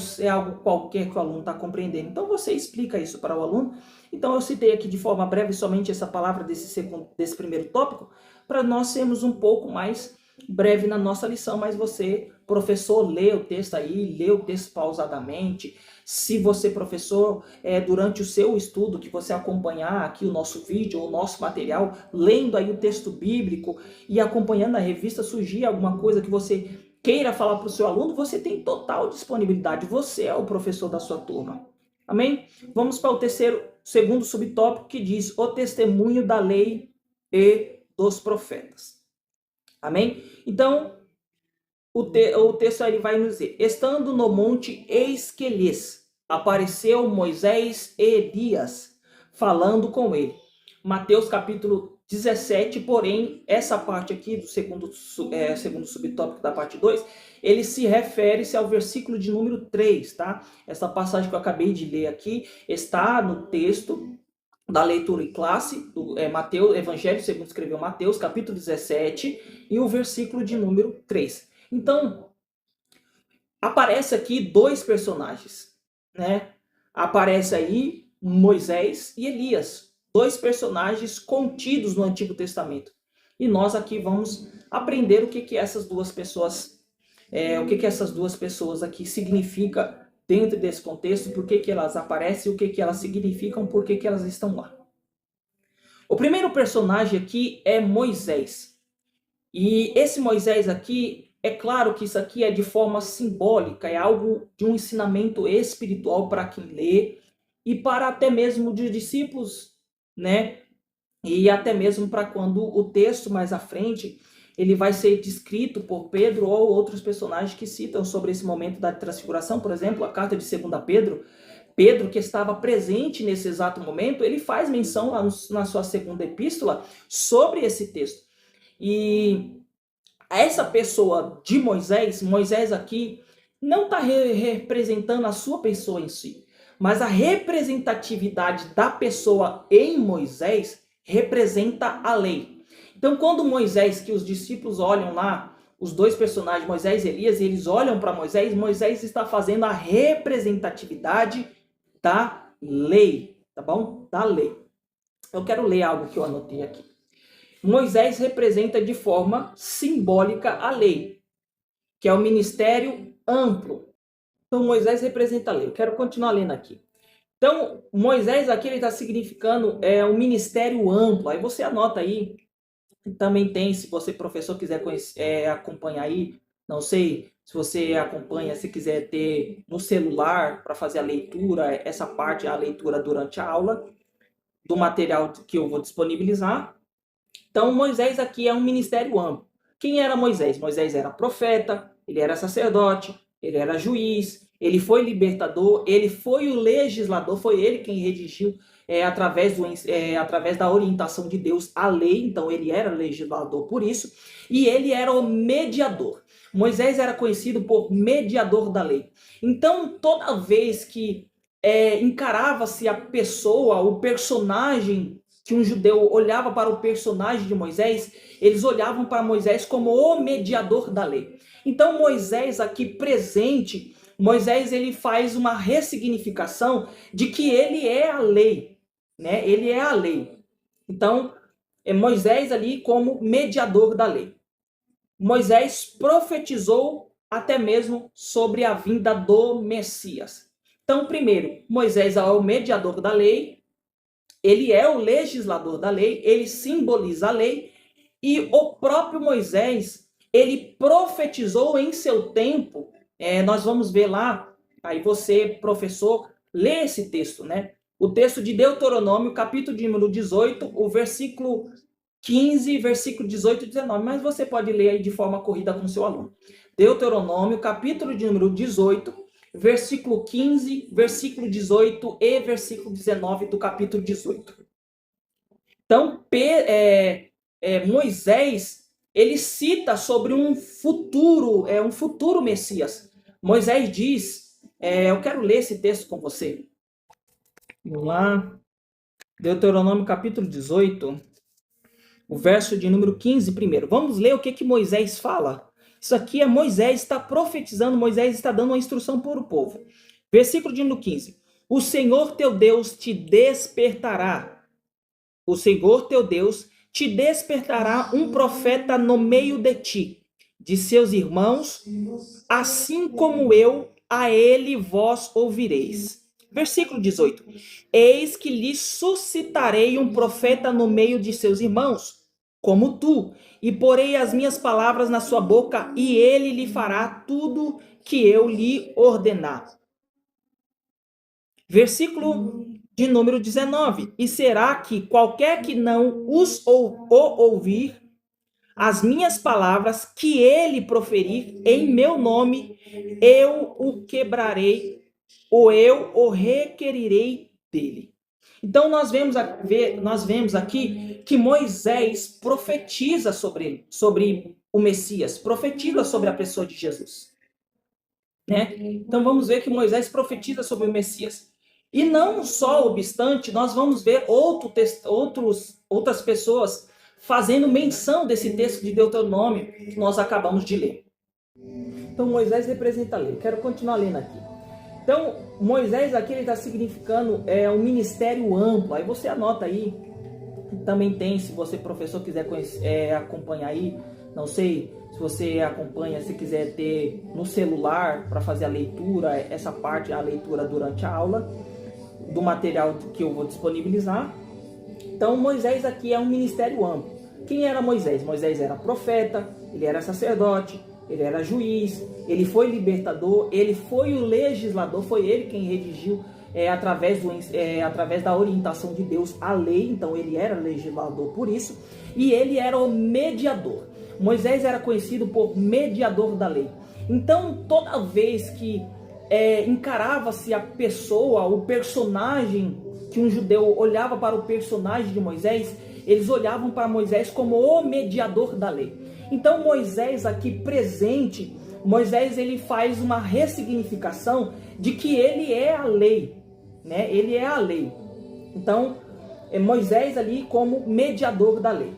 Speaker 1: qualquer que o aluno está compreendendo. Então você explica isso para o aluno. Então eu citei aqui de forma breve somente essa palavra desse primeiro tópico, para nós sermos um pouco mais breve na nossa lição, mas você, professor, lê o texto aí, lê o texto pausadamente. Se você, professor, durante o seu estudo, que você acompanhar aqui o nosso vídeo, o nosso material, lendo aí o texto bíblico e acompanhando a revista, surgir alguma coisa que você queira falar para o seu aluno, você tem total disponibilidade. Você é o professor da sua turma. Amém? Vamos para o segundo subtópico, que diz o testemunho da lei e dos profetas. Amém? Então, o texto aí vai nos dizer: estando no monte, eis que lhes apareceu Moisés e Elias, falando com ele. Mateus capítulo 17, porém, essa parte aqui do segundo subtópico da parte 2, ele se refere-se ao versículo de número 3, tá? Essa passagem que eu acabei de ler aqui está no texto da leitura em classe, do Mateus, Evangelho segundo escreveu Mateus, capítulo 17, e o versículo de número 3. Então, aparece aqui dois personagens, né? Aparece aí Moisés e Elias, dois personagens contidos no Antigo Testamento. E nós aqui vamos aprender o que essas duas pessoas, o que essas duas pessoas aqui significa dentro desse contexto, por que elas aparecem, o que elas significam, por que elas estão lá. O primeiro personagem aqui é Moisés. E esse Moisés aqui, é claro que isso aqui é de forma simbólica, é algo de um ensinamento espiritual para quem lê e para até mesmo de discípulos, né? E até mesmo para quando o texto mais à frente ele vai ser descrito por Pedro ou outros personagens que citam sobre esse momento da transfiguração, por exemplo, a carta de 2 Pedro. Pedro, que estava presente nesse exato momento, ele faz menção lá na sua segunda epístola sobre esse texto. E essa pessoa de Moisés, Moisés aqui não está representando a sua pessoa em si, mas a representatividade da pessoa em Moisés representa a lei. Então, quando Moisés, que os discípulos olham lá, os dois personagens, Moisés e Elias, eles olham para Moisés, Moisés está fazendo a representatividade da lei, tá bom? Da lei. Eu quero ler algo que eu anotei aqui. Moisés representa de forma simbólica a lei, que é o ministério amplo. Então, Moisés representa a lei. Eu quero continuar lendo aqui. Então, Moisés aqui está significando um ministério amplo. Aí você anota aí. Também tem, se você, professor, quiser acompanhar aí, não sei se você acompanha, se quiser ter no celular para fazer a leitura, essa parte, a leitura durante a aula, do material que eu vou disponibilizar. Então, Moisés aqui é um ministério amplo. Quem era Moisés? Moisés era profeta, ele era sacerdote, ele era juiz, ele foi libertador, ele foi o legislador, foi ele quem redigiu através da orientação de Deus a lei, então ele era legislador por isso, e ele era o mediador. Moisés era conhecido por mediador da lei. Então, toda vez que encarava-se a pessoa, o personagem, que um judeu olhava para o personagem de Moisés, eles olhavam para Moisés como o mediador da lei. Então, Moisés aqui presente, Moisés ele faz uma ressignificação de que ele é a lei, né? Ele é a lei. Então, é Moisés ali como mediador da lei. Moisés profetizou até mesmo sobre a vinda do Messias. Então, primeiro, Moisés é o mediador da lei, ele é o legislador da lei, ele simboliza a lei, e o próprio Moisés, ele profetizou em seu tempo, nós vamos ver lá, aí você, professor, lê esse texto, né? O texto de Deuteronômio, capítulo de número 18, o versículo 15, versículo 18 e 19, mas você pode ler aí de forma corrida com seu aluno. Deuteronômio, capítulo de número 18, versículo 15, versículo 18 e versículo 19 do capítulo 18. Então, Moisés, ele cita sobre um futuro Messias. Moisés diz, eu quero ler esse texto com você. Vamos lá. Deuteronômio capítulo 18, o verso de número 15 primeiro. Vamos ler o que Moisés fala. Isso aqui é Moisés está profetizando, Moisés está dando uma instrução para o povo. Versículo de número 15. O Senhor teu Deus te despertará. O Senhor teu Deus te despertará um profeta no meio de ti, de seus irmãos, assim como eu, a ele vós ouvireis. Versículo 18. Eis que lhe suscitarei um profeta no meio de seus irmãos, como tu, e porei as minhas palavras na sua boca, e ele lhe fará tudo que eu lhe ordenar. Versículo de número 19. E será que qualquer que não ouvir as minhas palavras que ele proferir em meu nome, eu o quebrarei, ou eu o requerirei dele. Então nós vemos aqui que Moisés profetiza sobre ele, sobre o Messias, profetiza sobre a pessoa de Jesus. Né? Então vamos ver que Moisés profetiza sobre o Messias. E não só obstante, nós vamos ver outras pessoas fazendo menção desse texto de Deuteronômio que nós acabamos de ler. Então Moisés representa a lei. Eu quero continuar lendo aqui. Então Moisés aqui ele está significando um ministério amplo. Aí você anota aí. Também tem, se você professor quiser acompanhar aí, não sei se você acompanha, se quiser ter no celular para fazer a leitura, essa parte, a leitura durante a aula do material que eu vou disponibilizar. Então Moisés aqui é um ministério amplo. Quem era Moisés? Moisés era profeta, ele era sacerdote, ele era juiz, ele foi libertador, ele foi o legislador, foi ele quem redigiu através da orientação de Deus a lei, então ele era legislador por isso, e ele era o mediador. Moisés era conhecido por mediador da lei. Então toda vez que encarava-se a pessoa, o personagem, que um judeu olhava para o personagem de Moisés, eles olhavam para Moisés como o mediador da lei. Então Moisés aqui presente, Moisés ele faz uma ressignificação de que ele é a lei, né? Ele é a lei. Então Moisés ali como mediador da lei.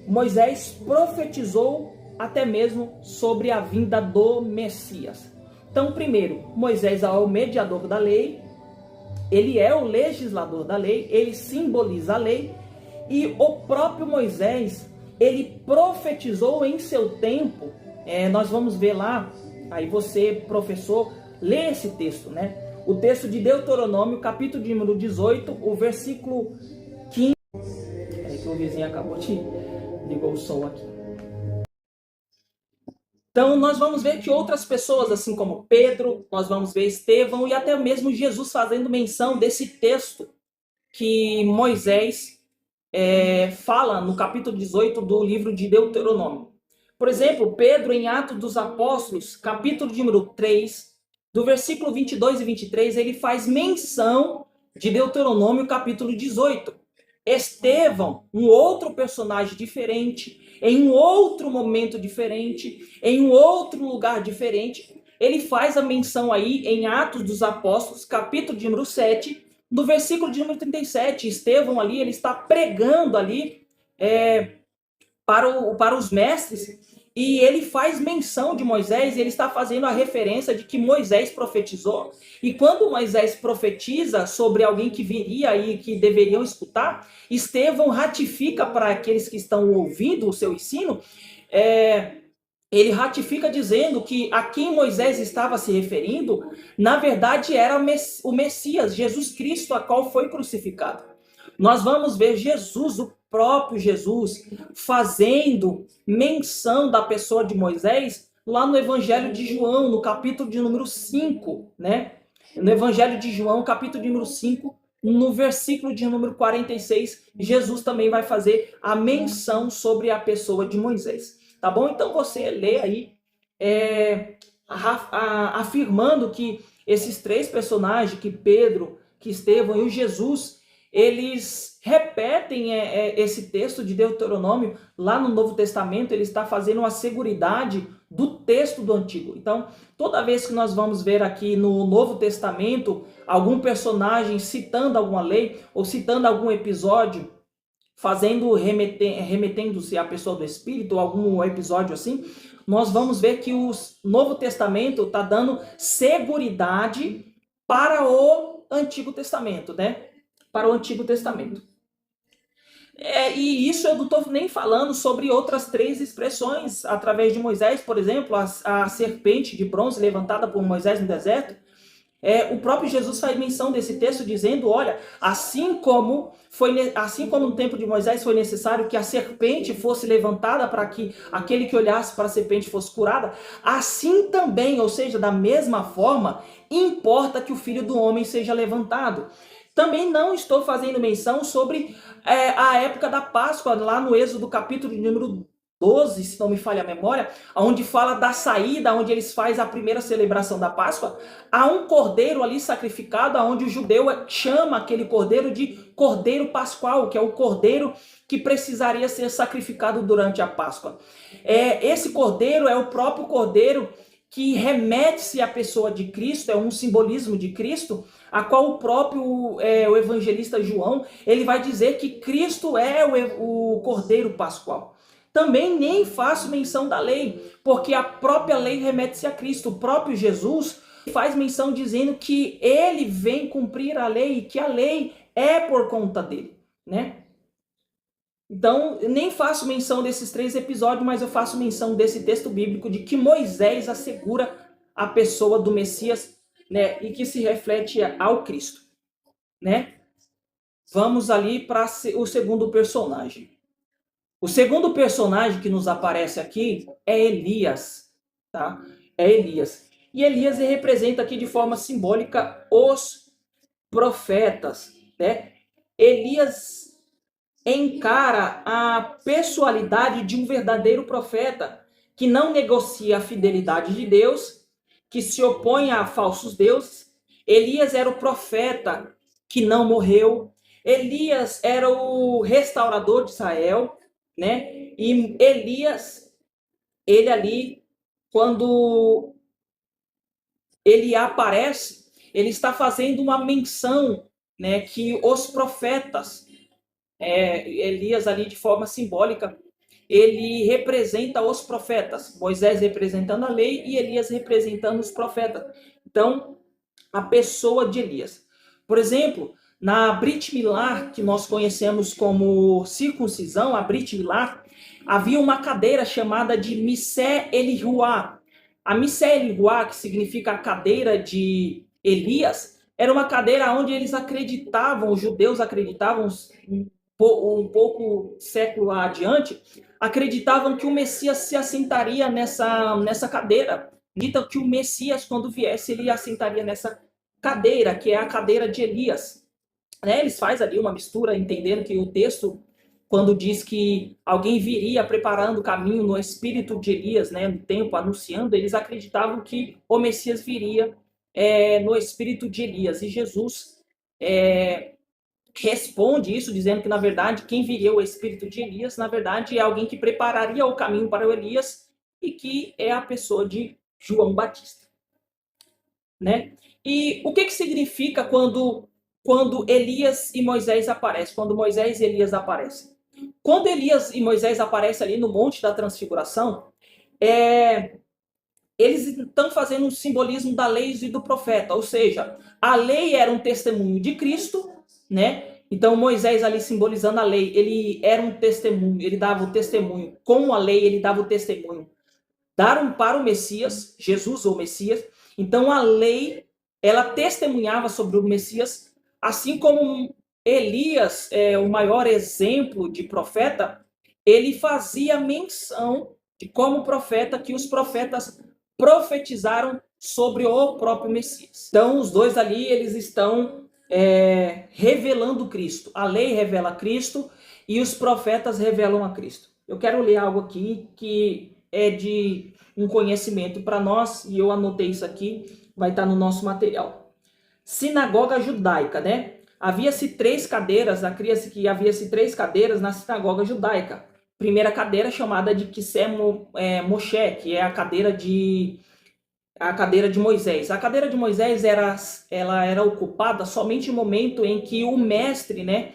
Speaker 1: Moisés profetizou até mesmo sobre a vinda do Messias. Então, primeiro, Moisés é o mediador da lei, ele é o legislador da lei, ele simboliza a lei, e o próprio Moisés, ele profetizou em seu tempo. Nós vamos ver lá, aí você, professor, lê esse texto, né? O texto de Deuteronômio, capítulo de número 18, o versículo 15. É que o vizinho acabou de ligar o som aqui. Então nós vamos ver que outras pessoas, assim como Pedro, nós vamos ver Estevão e até mesmo Jesus fazendo menção desse texto que Moisés fala no capítulo 18 do livro de Deuteronômio. Por exemplo, Pedro em Atos dos Apóstolos, capítulo de número 3, do versículo 22 e 23, ele faz menção de Deuteronômio capítulo 18. Estevão, um outro personagem diferente, em um outro momento diferente, em um outro lugar diferente, ele faz a menção aí em Atos dos Apóstolos, capítulo de número 7, do versículo de número 37. Estevão ali, ele está pregando ali para os mestres, e ele faz menção de Moisés, e ele está fazendo a referência de que Moisés profetizou. E quando Moisés profetiza sobre alguém que viria e que deveriam escutar, Estevão ratifica para aqueles que estão ouvindo o seu ensino, ele ratifica dizendo que a quem Moisés estava se referindo, na verdade era o Messias, Jesus Cristo, a qual foi crucificado. Nós vamos ver Jesus, o próprio Jesus, fazendo menção da pessoa de Moisés lá no Evangelho de João, no capítulo de número 5, né? No Evangelho de João, capítulo de número 5, no versículo de número 46, Jesus também vai fazer a menção sobre a pessoa de Moisés. Tá bom? Então você lê aí afirmando que esses três personagens, que Pedro, que Estevão e o Jesus, eles repetem esse texto de Deuteronômio lá no Novo Testamento. Ele está fazendo uma seguridade do texto do Antigo. Então, toda vez que nós vamos ver aqui no Novo Testamento algum personagem citando alguma lei ou citando algum episódio, remetendo-se à pessoa do Espírito, ou algum episódio assim, nós vamos ver que o Novo Testamento está dando seguridade para o Antigo Testamento, né? Para o Antigo Testamento. E isso eu não estou nem falando sobre outras três expressões através de Moisés, por exemplo, a serpente de bronze levantada por Moisés no deserto. O próprio Jesus faz menção desse texto dizendo, olha, assim como no tempo de Moisés foi necessário que a serpente fosse levantada para que aquele que olhasse para a serpente fosse curada, assim também, ou seja, da mesma forma, importa que o Filho do Homem seja levantado. Também não estou fazendo menção sobre a época da Páscoa, lá no Êxodo capítulo número 12, se não me falha a memória, onde fala da saída, onde eles fazem a primeira celebração da Páscoa. Há um cordeiro ali sacrificado, onde o judeu chama aquele cordeiro de cordeiro pascual, que é o cordeiro que precisaria ser sacrificado durante a Páscoa. Esse cordeiro é o próprio cordeiro que remete-se à pessoa de Cristo, é um simbolismo de Cristo, a qual o próprio o evangelista João, ele vai dizer que Cristo é o Cordeiro Pascual. Também nem faço menção da lei, porque a própria lei remete-se a Cristo. O próprio Jesus faz menção dizendo que ele vem cumprir a lei e que a lei é por conta dele, né? Então, eu nem faço menção desses 3 episódios, mas eu faço menção desse texto bíblico de que Moisés assegura a pessoa do Messias, né, e que se reflete ao Cristo, né? Vamos ali para o segundo personagem. O segundo personagem que nos aparece aqui é Elias, tá? É Elias. E Elias representa aqui de forma simbólica os profetas, né? Elias encara a pessoalidade de um verdadeiro profeta que não negocia a fidelidade de Deus, que se opõe a falsos deuses. Elias era o profeta que não morreu. Elias era o restaurador de Israel, né? E Elias, ele ali, quando ele aparece, ele está fazendo uma menção, né, que os profetas, Elias ali de forma simbólica, ele representa os profetas, Moisés representando a lei e Elias representando os profetas. Então, a pessoa de Elias. Por exemplo, na Brit Milá, que nós conhecemos como circuncisão, a Brit Milá, havia uma cadeira chamada de Misé Elihuá. A Misé Elihuá, que significa a cadeira de Elias, era uma cadeira onde eles acreditavam, os judeus acreditavam, um pouco século adiante, acreditavam que o Messias se assentaria nessa cadeira. Acreditam que o Messias, quando viesse, ele assentaria nessa cadeira, que é a cadeira de Elias. Né? Eles fazem ali uma mistura, entendendo que o texto, quando diz que alguém viria preparando o caminho no espírito de Elias, né, no tempo, anunciando, eles acreditavam que o Messias viria no espírito de Elias. E Jesus responde isso, dizendo que, na verdade, quem viria o espírito de Elias, na verdade, é alguém que prepararia o caminho para o Elias e que é a pessoa de João Batista. Né? E o que significa quando Elias e Moisés aparecem? Quando Moisés e Elias aparecem? Quando Elias e Moisés aparecem ali no Monte da Transfiguração, eles estão fazendo um simbolismo da lei e do profeta, ou seja, a lei era um testemunho de Cristo, né? Então Moisés ali simbolizando a lei, ele era um testemunho, ele dava o testemunho, com a lei ele dava o testemunho, daram para o Messias, Jesus ou Messias. Então a lei, ela testemunhava sobre o Messias, assim como Elias, o maior exemplo de profeta, ele fazia menção de como profeta que os profetas profetizaram sobre o próprio Messias. Então os dois ali, eles estão revelando Cristo. A lei revela Cristo e os profetas revelam a Cristo. Eu quero ler algo aqui que é de um conhecimento para nós, e eu anotei isso aqui, vai estar no nosso material. Sinagoga judaica, né? Havia-se 3 cadeiras, cria-se que havia-se 3 cadeiras na sinagoga judaica. Primeira cadeira chamada de Kisé Moshe, que é a cadeira de Moisés. A cadeira de Moisés ela era ocupada somente no momento em que o mestre, né,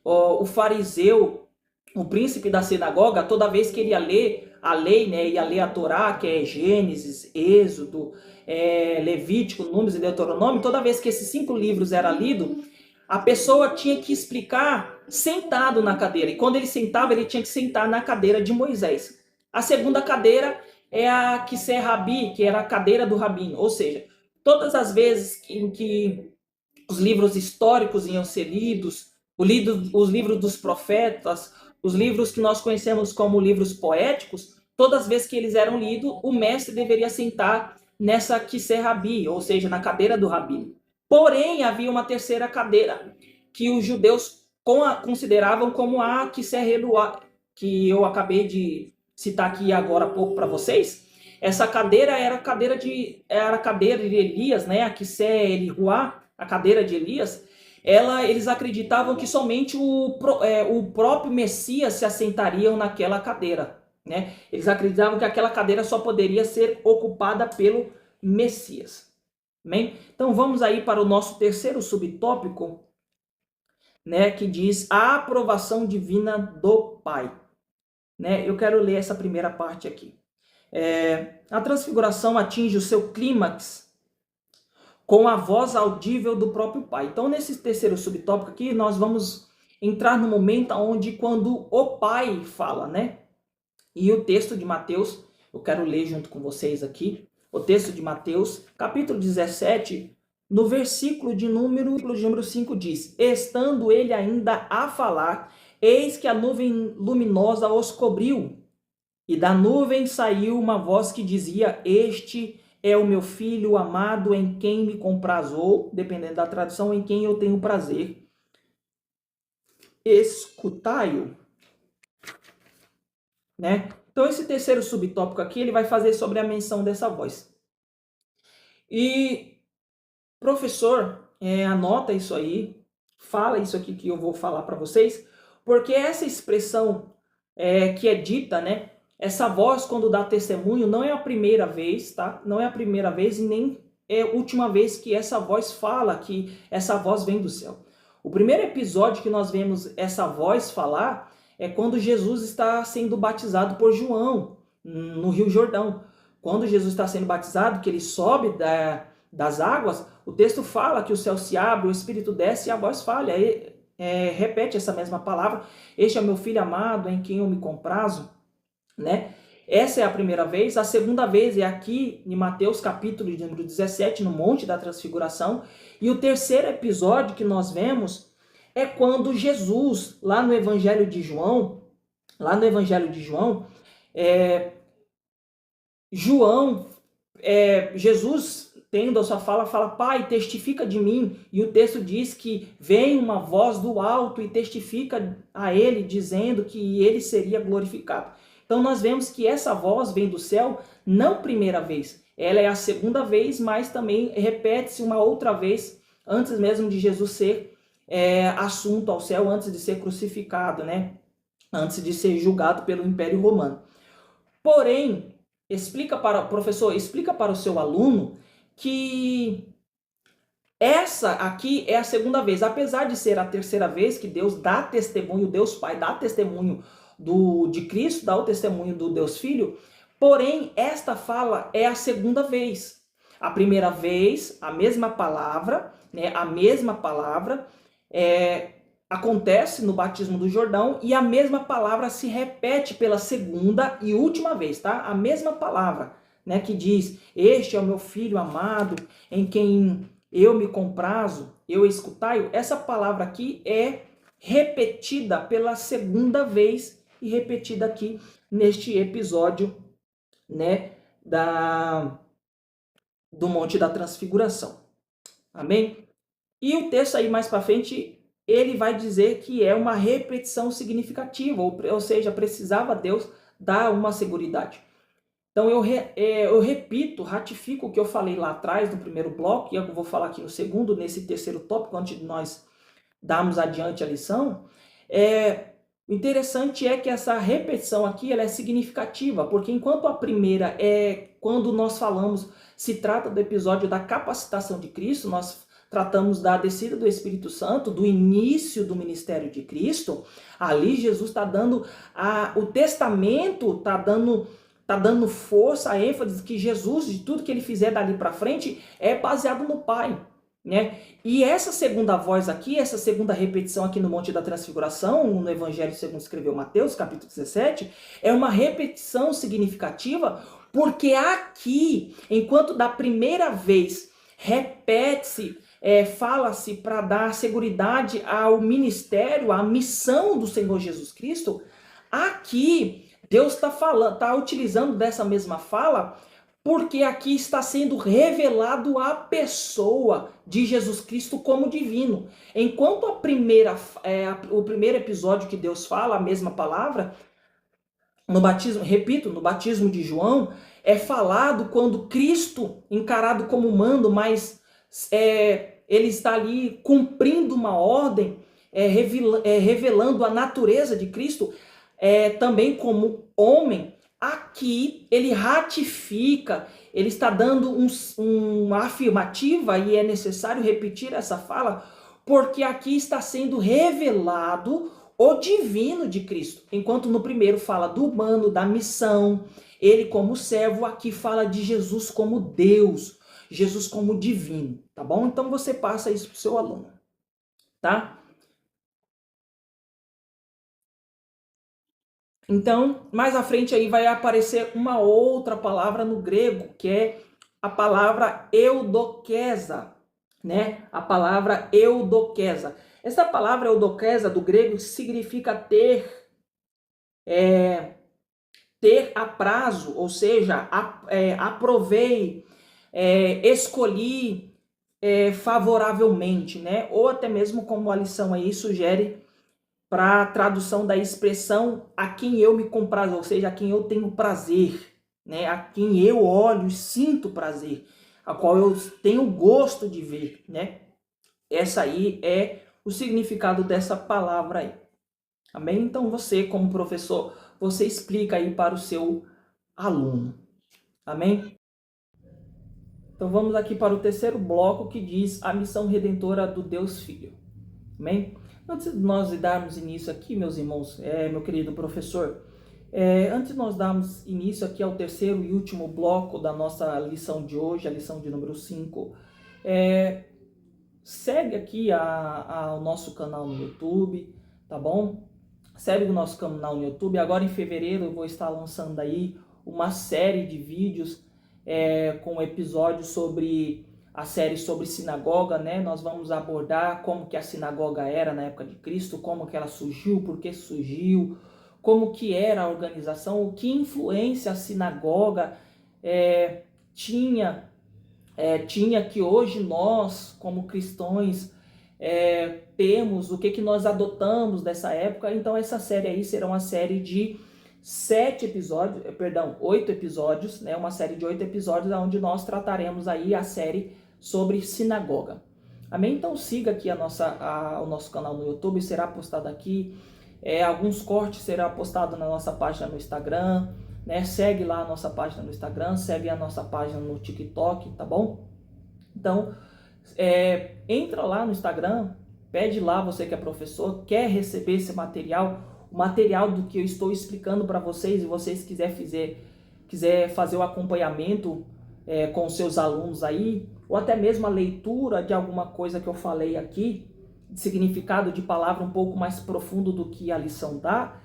Speaker 1: o fariseu, o príncipe da sinagoga, toda vez que ele ia ler a lei, né, ia ler a Torá, que é Gênesis, Êxodo, Levítico, Números e Deuteronômio, toda vez que esses 5 livros eram lidos, a pessoa tinha que explicar sentado na cadeira. E quando ele sentava, ele tinha que sentar na cadeira de Moisés. A segunda cadeira é a Kisé Rabi, que era a cadeira do rabino. Ou seja, todas as vezes em que os livros históricos iam ser lidos, os livros dos profetas, os livros que nós conhecemos como livros poéticos, todas as vezes que eles eram lidos, o mestre deveria sentar nessa Kisé Rabi, ou seja, na cadeira do rabino. Porém, havia uma terceira cadeira que os judeus consideravam como a Kisé Reluá, que eu acabei de citar aqui agora há pouco para vocês. Essa cadeira era a cadeira de Elias, né? A Kisé Elihuá, a cadeira de Elias. Eles acreditavam que somente o próprio Messias se assentariam naquela cadeira, né? Eles acreditavam que aquela cadeira só poderia ser ocupada pelo Messias. Amém? Então vamos aí para o nosso terceiro subtópico, né, que diz a aprovação divina do Pai. Né? Eu quero ler essa primeira parte aqui. A transfiguração atinge o seu clímax com a voz audível do próprio Pai. Então, nesse terceiro subtópico aqui, nós vamos entrar no momento onde quando o Pai fala, né? E o texto de Mateus, eu quero ler junto com vocês aqui, o texto de Mateus, capítulo 17, no versículo de número 5 diz: estando ele ainda a falar, eis que a nuvem luminosa os cobriu, e da nuvem saiu uma voz que dizia: este é o meu filho amado em quem me comprazo, ou, dependendo da tradução, em quem eu tenho prazer. Escutai-o. Né? Então, esse terceiro subtópico aqui, ele vai fazer sobre a menção dessa voz. E, professor, anota isso aí, fala isso aqui que eu vou falar para vocês, porque essa expressão que é dita, né? Essa voz, quando dá testemunho, não é a primeira vez, tá? Não é a primeira vez e nem é a última vez que essa voz fala, que essa voz vem do céu. O primeiro episódio que nós vemos essa voz falar é quando Jesus está sendo batizado por João, no Rio Jordão. Quando Jesus está sendo batizado, que ele sobe das águas, o texto fala que o céu se abre, o Espírito desce e a voz fala. Repete essa mesma palavra: este é meu filho amado em quem eu me comprazo, né? Essa é a primeira vez. A segunda vez é aqui em Mateus capítulo de número 17, no Monte da Transfiguração. E o terceiro episódio que nós vemos é quando Jesus, lá no Evangelho de João, Jesus, tendo a sua fala, Pai, testifica de mim, e o texto diz que vem uma voz do alto e testifica a ele, dizendo que ele seria glorificado. Então nós vemos que essa voz vem do céu, não primeira vez, ela é a segunda vez, mas também repete-se uma outra vez, antes mesmo de Jesus ser assunto ao céu, antes de ser crucificado, né? Antes de ser julgado pelo Império Romano. Porém, explica para o seu aluno que essa aqui é a segunda vez, apesar de ser a terceira vez que Deus dá testemunho, Deus Pai dá testemunho de Cristo, dá o testemunho do Deus Filho, porém esta fala é a segunda vez. A primeira vez, a mesma palavra, né, acontece no batismo do Jordão, e a mesma palavra se repete pela segunda e última vez, tá? A mesma palavra, né, que diz: este é o meu filho amado, em quem eu me comprazo, eu escutai-o. Essa palavra aqui é repetida pela segunda vez e repetida aqui neste episódio, né, do Monte da Transfiguração. Amém? E o texto aí mais para frente, ele vai dizer que é uma repetição significativa, ou seja, precisava Deus dar uma seguridade. Então eu repito, ratifico o que eu falei lá atrás no primeiro bloco, e eu vou falar aqui no segundo, nesse terceiro tópico, antes de nós darmos adiante a lição. O interessante é que essa repetição aqui ela é significativa, porque enquanto a primeira quando nós falamos, se trata do episódio da capacitação de Cristo, nós tratamos da descida do Espírito Santo, do início do ministério de Cristo. Ali Jesus está dando o testamento, está dando força, a ênfase que Jesus, de tudo que ele fizer dali para frente, é baseado no Pai. Né? E essa segunda voz aqui, essa segunda repetição aqui no Monte da Transfiguração, no Evangelho segundo escreveu Mateus, capítulo 17, é uma repetição significativa, porque aqui, enquanto da primeira vez repete-se, fala-se para dar seguridade ao ministério, à missão do Senhor Jesus Cristo, aqui Deus está utilizando dessa mesma fala, porque aqui está sendo revelado a pessoa de Jesus Cristo como divino. Enquanto o primeiro episódio que Deus fala a mesma palavra, no batismo de João, é falado quando Cristo, encarado como humano, mas ele está ali cumprindo uma ordem, revelando a natureza de Cristo, também como homem. aqui ele ratifica, ele está dando uma afirmativa, e é necessário repetir essa fala, porque aqui está sendo revelado o divino de Cristo. Enquanto no primeiro fala do humano, da missão, ele como servo, aqui fala de Jesus como Deus, Jesus como divino, tá bom? Então você passa isso para o seu aluno, tá? Então, mais à frente aí vai aparecer uma outra palavra no grego, que é a palavra eudoquesa, né? A palavra eudoquesa. Essa palavra eudoquesa do grego significa ter a prazo, ou seja, aprovei, escolhi favoravelmente, né? Ou até mesmo como a lição aí sugere, para a tradução da expressão a quem eu me comprazo, ou seja, a quem eu tenho prazer, né? A quem eu olho e sinto prazer, a qual eu tenho gosto de ver, né? Essa aí é o significado dessa palavra aí. Amém? Então você, como professor, você explica aí para o seu aluno. Amém? Então vamos aqui para o terceiro bloco, que diz a missão redentora do Deus Filho. Amém? Antes de nós darmos início aqui, meus irmãos, meu querido professor, antes de nós darmos início aqui ao terceiro e último bloco da nossa lição de hoje, a lição de número 5, segue aqui o nosso canal no YouTube, tá bom? Segue o nosso canal no YouTube. Agora em fevereiro eu vou estar lançando aí uma série de vídeos com episódios sobre a série sobre sinagoga, né? Nós vamos abordar como que a sinagoga era na época de Cristo, como que ela surgiu, por que surgiu, como que era a organização, o que influência a sinagoga tinha que hoje nós, como cristãos, temos, o que nós adotamos dessa época. Então essa série aí será uma série de 8 episódios, né? Uma série de 8 episódios, onde nós trataremos aí a série sobre sinagoga. Amém? Então siga aqui o nosso canal no YouTube, será postado aqui, alguns cortes serão postados na nossa página no Instagram, né? Segue lá a nossa página no Instagram, segue a nossa página no TikTok, tá bom? Então, entra lá no Instagram, pede lá, você que é professor, quer receber esse material, o material do que eu estou explicando para vocês, e vocês quiser fazer o acompanhamento com os seus alunos aí, ou até mesmo a leitura de alguma coisa que eu falei aqui, de significado de palavra um pouco mais profundo do que a lição dá,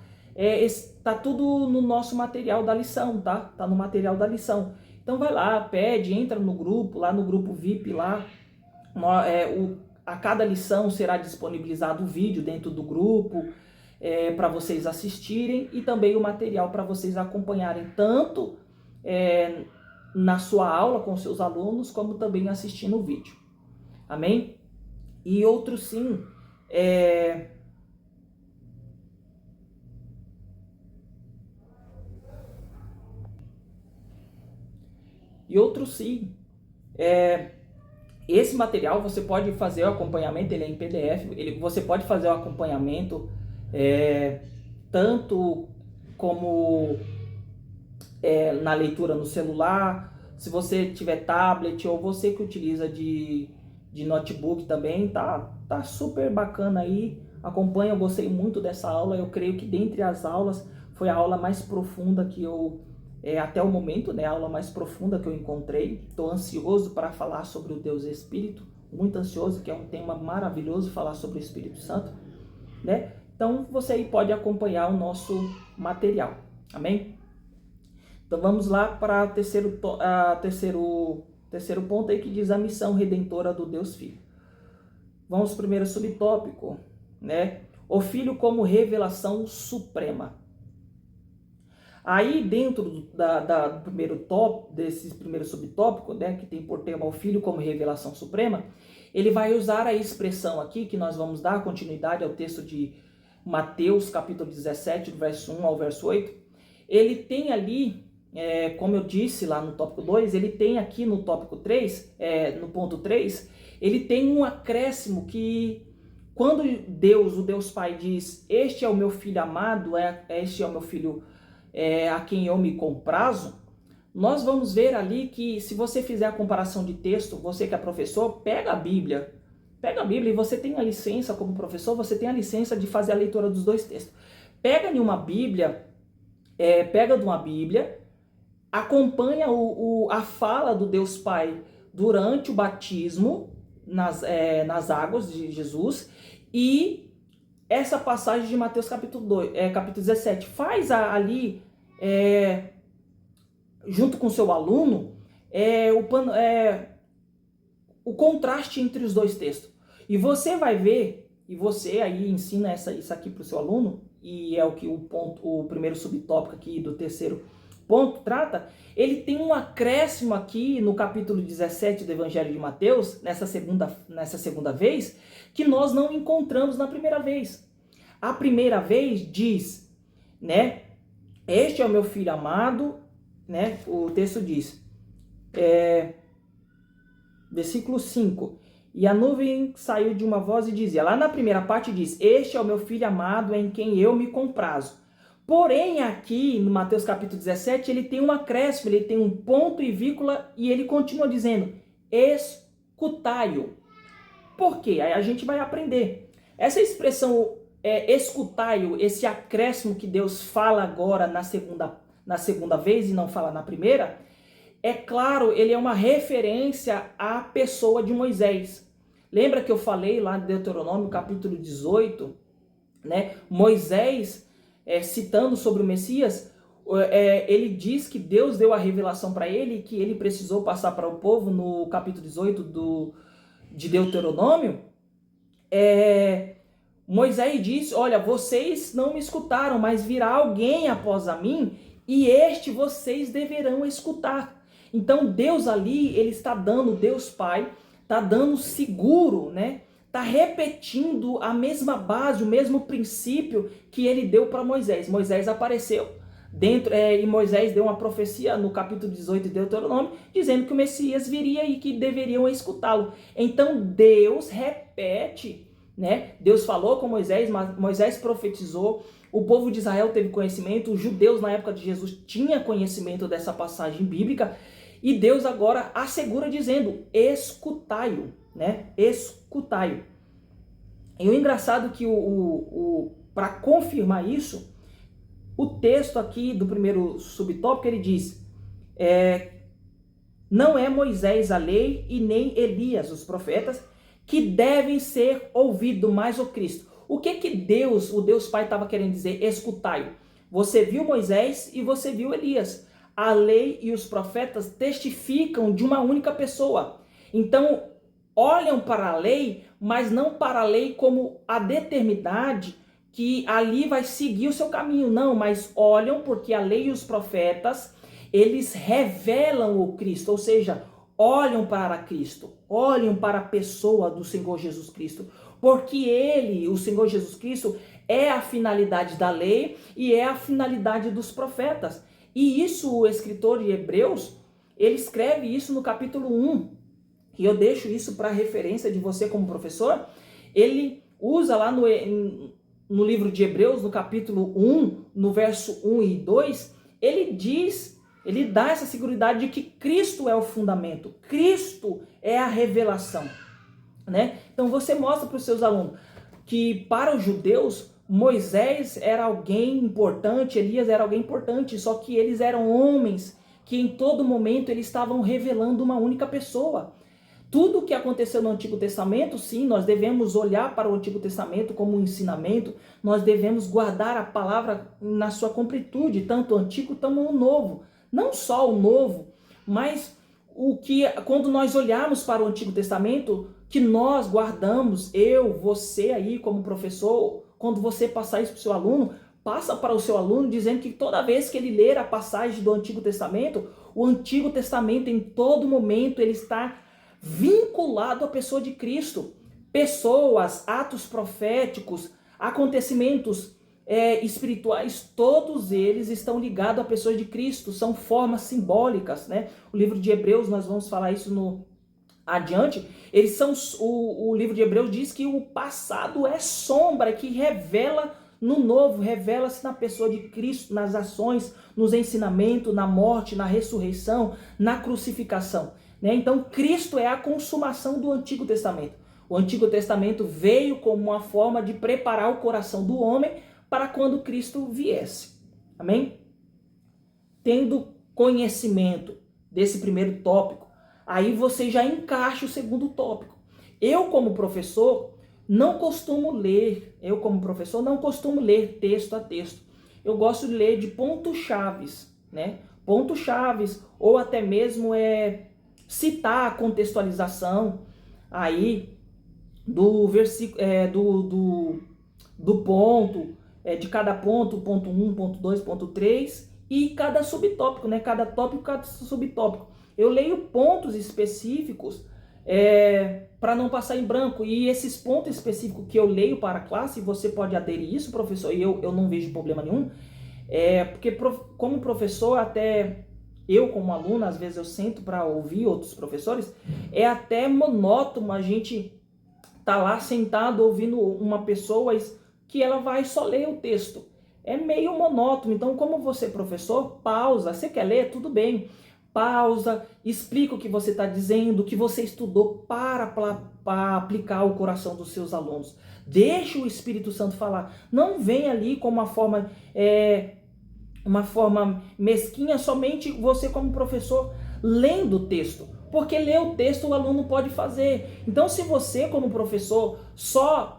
Speaker 1: tá tudo no nosso material da lição, tá? Tá no material da lição. Então vai lá, pede, entra no grupo, lá no grupo VIP lá, a cada lição será disponibilizado o vídeo dentro do grupo, para vocês assistirem, e também o material para vocês acompanharem tanto na sua aula com seus alunos, como também assistindo o vídeo. Amém? E outro sim, esse material você pode fazer o acompanhamento, ele é em PDF, você pode fazer o acompanhamento tanto como na leitura no celular, se você tiver tablet, ou você que utiliza de notebook também, tá super bacana aí. Acompanha, eu gostei muito dessa aula. Eu creio que dentre as aulas foi a aula mais profunda que eu até o momento, né, a aula mais profunda que eu encontrei. Estou ansioso para falar sobre o Deus Espírito, muito ansioso, que é um tema maravilhoso falar sobre o Espírito Santo, né? Então você aí pode acompanhar o nosso material. Amém? Então vamos lá para o terceiro ponto aí, que diz a missão redentora do Deus Filho. Vamos primeiro subtópico, né? O Filho como revelação suprema. Aí dentro do primeiro tópico, desse primeiro subtópico, né, que tem por tema o Filho como revelação suprema, ele vai usar a expressão aqui, que nós vamos dar continuidade ao texto de Mateus capítulo 17, do verso 1 ao verso 8. Ele tem ali, como eu disse lá no tópico 2, ele tem aqui no tópico 3, no ponto 3, ele tem um acréscimo que, quando o Deus Pai diz, este é o meu filho amado, este é o meu filho a quem eu me comprazo, nós vamos ver ali que se você fizer a comparação de texto, você que é professor, pega a Bíblia e você tem a licença como professor, você tem a licença de fazer a leitura dos dois textos. Pega de uma Bíblia, acompanha a fala do Deus Pai durante o batismo nas águas de Jesus e essa passagem de Mateus capítulo 17. Faz ali, junto com o seu aluno, o contraste entre os dois textos. E você vai ver, e você aí ensina isso aqui para o seu aluno, e é o que o primeiro subtópico aqui do terceiro ponto trata, ele tem um acréscimo aqui no capítulo 17 do Evangelho de Mateus, nessa segunda vez, que nós não encontramos na primeira vez. A primeira vez diz, né, este é o meu filho amado, né, o texto diz, versículo 5, e a nuvem saiu de uma voz e dizia, lá na primeira parte diz, este é o meu filho amado em quem eu me comprazo. Porém, aqui no Mateus capítulo 17, ele tem um acréscimo, ele tem um ponto e vírgula, e ele continua dizendo, escutai-o. Por quê? Aí a gente vai aprender. Essa expressão, escutai-o, esse acréscimo que Deus fala agora na segunda vez e não fala na primeira, é claro, ele é uma referência à pessoa de Moisés. Lembra que eu falei lá em Deuteronômio capítulo 18, né? Moisés, citando sobre o Messias, ele diz que Deus deu a revelação para ele e que ele precisou passar para o povo no capítulo 18 de Deuteronômio. Moisés disse, olha, vocês não me escutaram, mas virá alguém após a mim e este vocês deverão escutar. Então Deus ali, ele está dando, Deus Pai, está dando seguro, né? Está repetindo a mesma base, o mesmo princípio que ele deu para Moisés. Moisés apareceu e Moisés deu uma profecia no capítulo 18 de Deuteronômio, dizendo que o Messias viria e que deveriam escutá-lo. Então Deus repete, né? Deus falou com Moisés, mas Moisés profetizou, o povo de Israel teve conhecimento, os judeus na época de Jesus tinham conhecimento dessa passagem bíblica, e Deus agora assegura dizendo, escutai-o, né? Escutai-o. E o engraçado é que para confirmar isso, o texto aqui do primeiro subtópico, ele diz, não é Moisés a lei e nem Elias, os profetas, que devem ser ouvidos, mas o Cristo. O que o Deus Pai estava querendo dizer? Escutai-o. Você viu Moisés e você viu Elias. A lei e os profetas testificam de uma única pessoa. Então, olham para a lei, mas não para a lei como a determinidade que ali vai seguir o seu caminho. Não, mas olham porque a lei e os profetas, eles revelam o Cristo, ou seja, olham para Cristo, olham para a pessoa do Senhor Jesus Cristo, porque ele, o Senhor Jesus Cristo, é a finalidade da lei e é a finalidade dos profetas. E isso o escritor de Hebreus, ele escreve isso no capítulo 1, e eu deixo isso para referência de você como professor. Ele usa lá no livro de Hebreus, no capítulo 1, no verso 1 e 2, ele dá essa seguridade de que Cristo é o fundamento, Cristo é a revelação, né? Então você mostra para os seus alunos que para os judeus, Moisés era alguém importante, Elias era alguém importante, só que eles eram homens que em todo momento eles estavam revelando uma única pessoa. Tudo o que aconteceu no Antigo Testamento, sim, nós devemos olhar para o Antigo Testamento como um ensinamento, nós devemos guardar a palavra na sua completude, tanto o Antigo como o Novo. Não só o Novo, mas quando nós olharmos para o Antigo Testamento, que nós guardamos, você aí como professor, quando você passar isso para o seu aluno, passa para o seu aluno dizendo que toda vez que ele ler a passagem do Antigo Testamento, o Antigo Testamento em todo momento ele está vinculado à pessoa de Cristo. Pessoas, atos proféticos, acontecimentos espirituais, todos eles estão ligados à pessoa de Cristo, são formas simbólicas, né? O livro de Hebreus, nós vamos falar isso adiante, o livro de Hebreus diz que o passado é sombra, que revela No Novo, revela-se na pessoa de Cristo, nas ações, nos ensinamentos, na morte, na ressurreição, na crucificação. Né? Então, Cristo é a consumação do Antigo Testamento. O Antigo Testamento veio como uma forma de preparar o coração do homem para quando Cristo viesse. Amém? Tendo conhecimento desse primeiro tópico, aí você já encaixa o segundo tópico. Eu, como professor, não costumo ler texto a texto. Eu gosto de ler de pontos-chaves, né? Pontos-chaves, ou até mesmo citar a contextualização aí do versículo, do ponto, de cada ponto, ponto 1, ponto 2, ponto 3, e cada subtópico, né? Cada tópico, cada subtópico. Eu leio pontos específicos para não passar em branco. E esses pontos específicos que eu leio para a classe, você pode aderir isso, professor, e eu não vejo problema nenhum. Porque como professor, até eu como aluno, às vezes eu sento para ouvir outros professores, é até monótono a gente tá lá sentado ouvindo uma pessoa que ela vai só ler o texto. É meio monótono. Então, como você, professor, pausa. Você quer ler? Tudo bem. Pausa, explica o que você está dizendo, o que você estudou para aplicar ao coração dos seus alunos. Deixa o Espírito Santo falar. Não vem ali com uma forma mesquinha, somente você como professor lendo o texto. Porque ler o texto o aluno pode fazer. Então, se você como professor só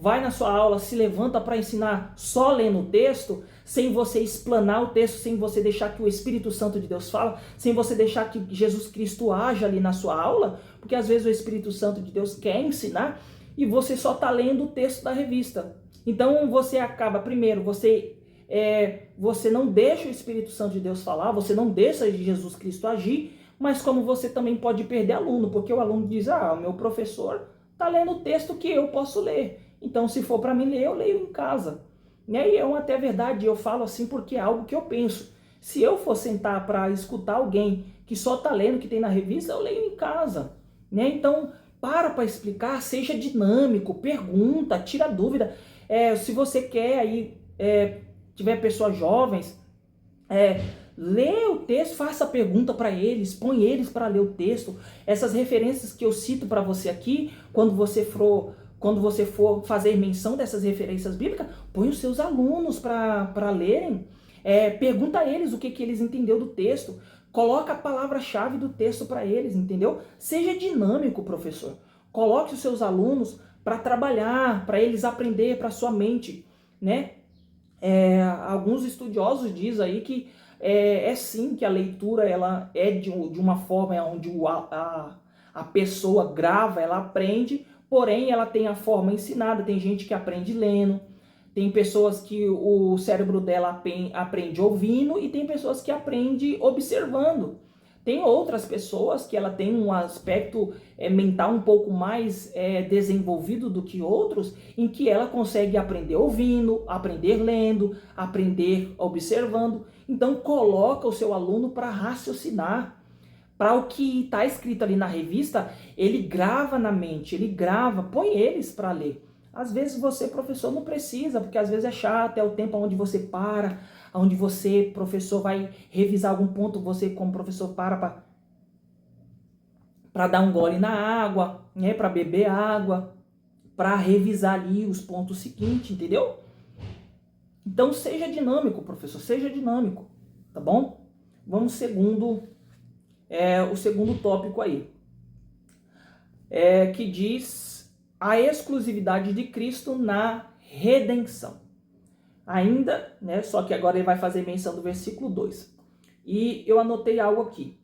Speaker 1: vai na sua aula, se levanta para ensinar só lendo o texto, sem você explanar o texto, sem você deixar que o Espírito Santo de Deus fala, sem você deixar que Jesus Cristo haja ali na sua aula, porque às vezes o Espírito Santo de Deus quer ensinar e você só está lendo o texto da revista. Então você acaba, primeiro, você não deixa o Espírito Santo de Deus falar, você não deixa Jesus Cristo agir, mas como você também pode perder aluno, porque o aluno diz, o meu professor está lendo o texto que eu posso ler. Então, se for para mim ler, eu leio em casa. E aí, até verdade, eu falo assim porque é algo que eu penso. Se eu for sentar para escutar alguém que só está lendo o que tem na revista, eu leio em casa. Né? Então, para explicar, seja dinâmico, pergunta, tira dúvida. Se você quer aí, tiver pessoas jovens, lê o texto, faça pergunta para eles, põe eles para ler o texto. Essas referências que eu cito para você aqui, quando você for fazer menção dessas referências bíblicas, põe os seus alunos para lerem. Pergunta a eles o que eles entenderam do texto. Coloca a palavra-chave do texto para eles, entendeu? Seja dinâmico, professor. Coloque os seus alunos para trabalhar, para eles aprender para sua mente, né? Alguns estudiosos dizem aí que sim, que a leitura ela é de uma forma onde a pessoa grava, ela aprende, porém ela tem a forma ensinada. Tem gente que aprende lendo, tem pessoas que o cérebro dela aprende ouvindo e tem pessoas que aprende observando. Tem outras pessoas que ela tem um aspecto mental um pouco mais desenvolvido do que outros, em que ela consegue aprender ouvindo, aprender lendo, aprender observando. Então coloca o seu aluno para raciocinar, para o que está escrito ali na revista, ele grava na mente, ele grava, põe eles para ler. Às vezes você, professor, não precisa, porque às vezes é chato, é o tempo onde você para, onde você, professor, vai revisar algum ponto, você como professor para dar um gole na água, né, para beber água, para revisar ali os pontos seguintes, entendeu? Então seja dinâmico, professor, seja dinâmico, tá bom? Vamos o segundo tópico aí, que diz a exclusividade de Cristo na redenção. Ainda, né, só que agora ele vai fazer menção do versículo 2. E eu anotei algo aqui,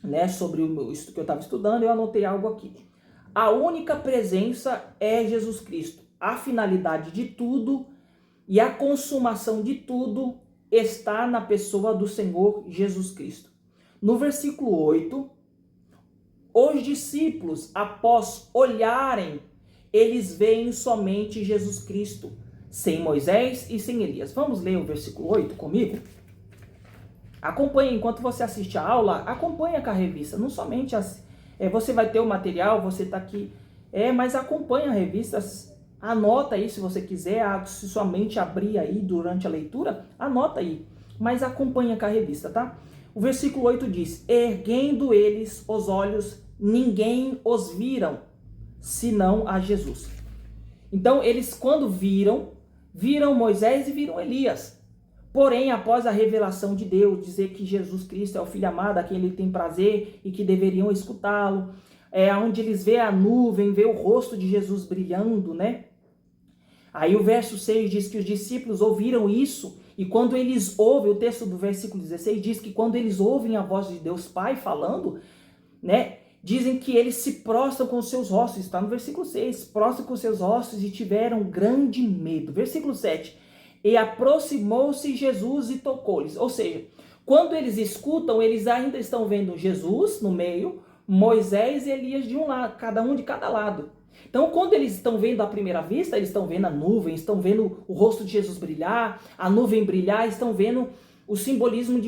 Speaker 1: né, sobre isso que eu estava estudando, eu anotei algo aqui. A única presença é Jesus Cristo. A finalidade de tudo e a consumação de tudo está na pessoa do Senhor Jesus Cristo. No versículo 8, os discípulos, após olharem, eles veem somente Jesus Cristo, sem Moisés e sem Elias. Vamos ler o versículo 8 comigo? Acompanhe, enquanto você assiste a aula, acompanhe com a revista. Não somente você vai ter o material, você está aqui, mas acompanhe a revista, Anota aí se você quiser, se sua mente abrir aí durante a leitura, anota aí, mas acompanha com a revista, tá? O versículo 8 diz: erguendo eles os olhos, ninguém os viram, senão a Jesus. Então eles quando viram Moisés e viram Elias. Porém, após a revelação de Deus, dizer que Jesus Cristo é o Filho amado, a quem ele tem prazer e que deveriam escutá-lo, onde eles vê a nuvem, vê o rosto de Jesus brilhando, né? Aí o verso 6 diz que os discípulos ouviram isso, e quando eles ouvem, o texto do versículo 16 diz que quando eles ouvem a voz de Deus Pai falando, né? Dizem que eles se prostram com os seus rostos, está no versículo 6, prostram com os seus rostos e tiveram grande medo. Versículo 7, e aproximou-se Jesus e tocou-lhes. Ou seja, quando eles escutam, eles ainda estão vendo Jesus no meio, Moisés e Elias de um lado, cada um de cada lado. Então, quando eles estão vendo à primeira vista, eles estão vendo a nuvem, estão vendo o rosto de Jesus brilhar, a nuvem brilhar, estão vendo o simbolismo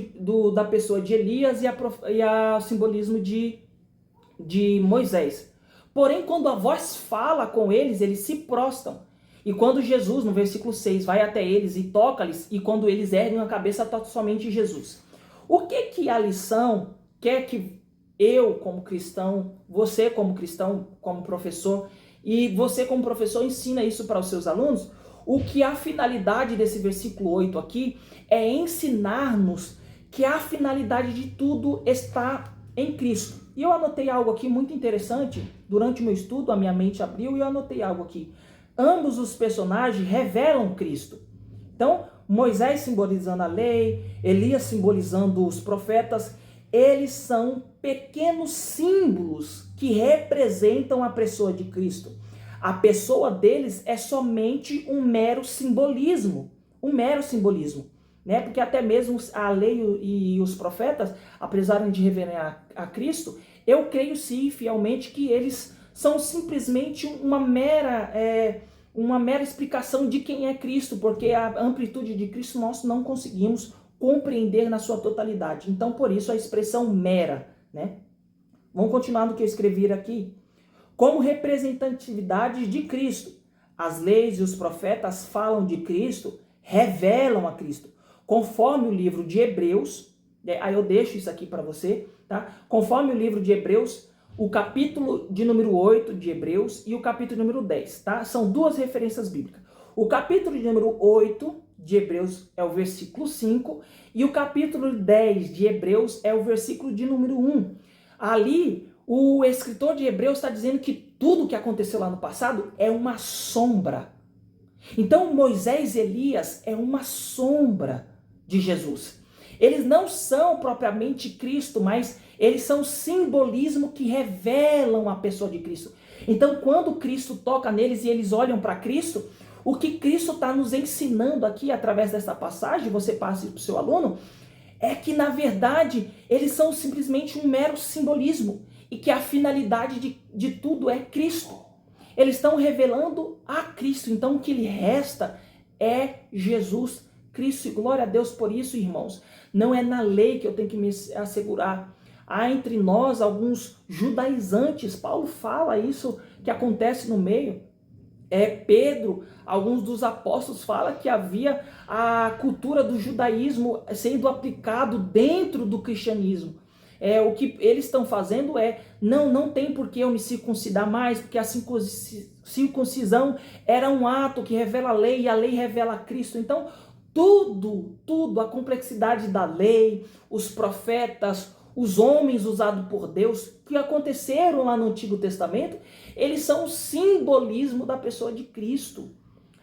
Speaker 1: da pessoa de Elias e o simbolismo de Moisés. Porém, quando a voz fala com eles, eles se prostram. E quando Jesus, no versículo 6, vai até eles e toca-lhes, e quando eles erguem a cabeça, toca somente Jesus. O que a lição quer que eu, como cristão, você como cristão, como professor, e você como professor ensina isso para os seus alunos? O que a finalidade desse versículo 8 aqui é ensinar-nos que a finalidade de tudo está em Cristo. E eu anotei algo aqui muito interessante, durante o meu estudo a minha mente abriu e eu anotei algo aqui. Ambos os personagens revelam Cristo. Então, Moisés simbolizando a lei, Elias simbolizando os profetas, eles são pequenos símbolos que representam a pessoa de Cristo. A pessoa deles é somente um mero simbolismo, né? Porque até mesmo a lei e os profetas, apesar de revelar a Cristo, eu creio sim, fielmente, que eles são simplesmente uma mera explicação de quem é Cristo, porque a amplitude de Cristo nós não conseguimos compreender na sua totalidade. Então, por isso, a expressão mera, né? Vamos continuar no que eu escrevi aqui. Como representatividade de Cristo, as leis e os profetas falam de Cristo, revelam a Cristo. Conforme o livro de Hebreus, aí eu deixo isso aqui para você, tá? Conforme o livro de Hebreus, o capítulo de número 8 de Hebreus e o capítulo número 10, tá? São duas referências bíblicas. O capítulo de número 8 de Hebreus é o versículo 5 e o capítulo 10 de Hebreus é o versículo de número 1. Ali, o escritor de Hebreus está dizendo que tudo que aconteceu lá no passado é uma sombra. Então, Moisés e Elias é uma sombra de Jesus. Eles não são propriamente Cristo, mas eles são simbolismo que revelam a pessoa de Cristo. Então, quando Cristo toca neles e eles olham para Cristo, o que Cristo está nos ensinando aqui através dessa passagem, você passa para o seu aluno, é que na verdade eles são simplesmente um mero simbolismo e que a finalidade de tudo é Cristo. Eles estão revelando a Cristo, então o que lhe resta é Jesus Cristo. E glória a Deus por isso, irmãos. Não é na lei que eu tenho que me assegurar. Há entre nós alguns judaizantes, Paulo fala isso que acontece no meio. Pedro, alguns dos apóstolos falam que havia a cultura do judaísmo sendo aplicado dentro do cristianismo. O que eles estão fazendo não tem por que eu me circuncidar mais, porque a circuncisão era um ato que revela a lei e a lei revela Cristo. Então, tudo, a complexidade da lei, os profetas, os homens usados por Deus, que aconteceram lá no Antigo Testamento, eles são o simbolismo da pessoa de Cristo.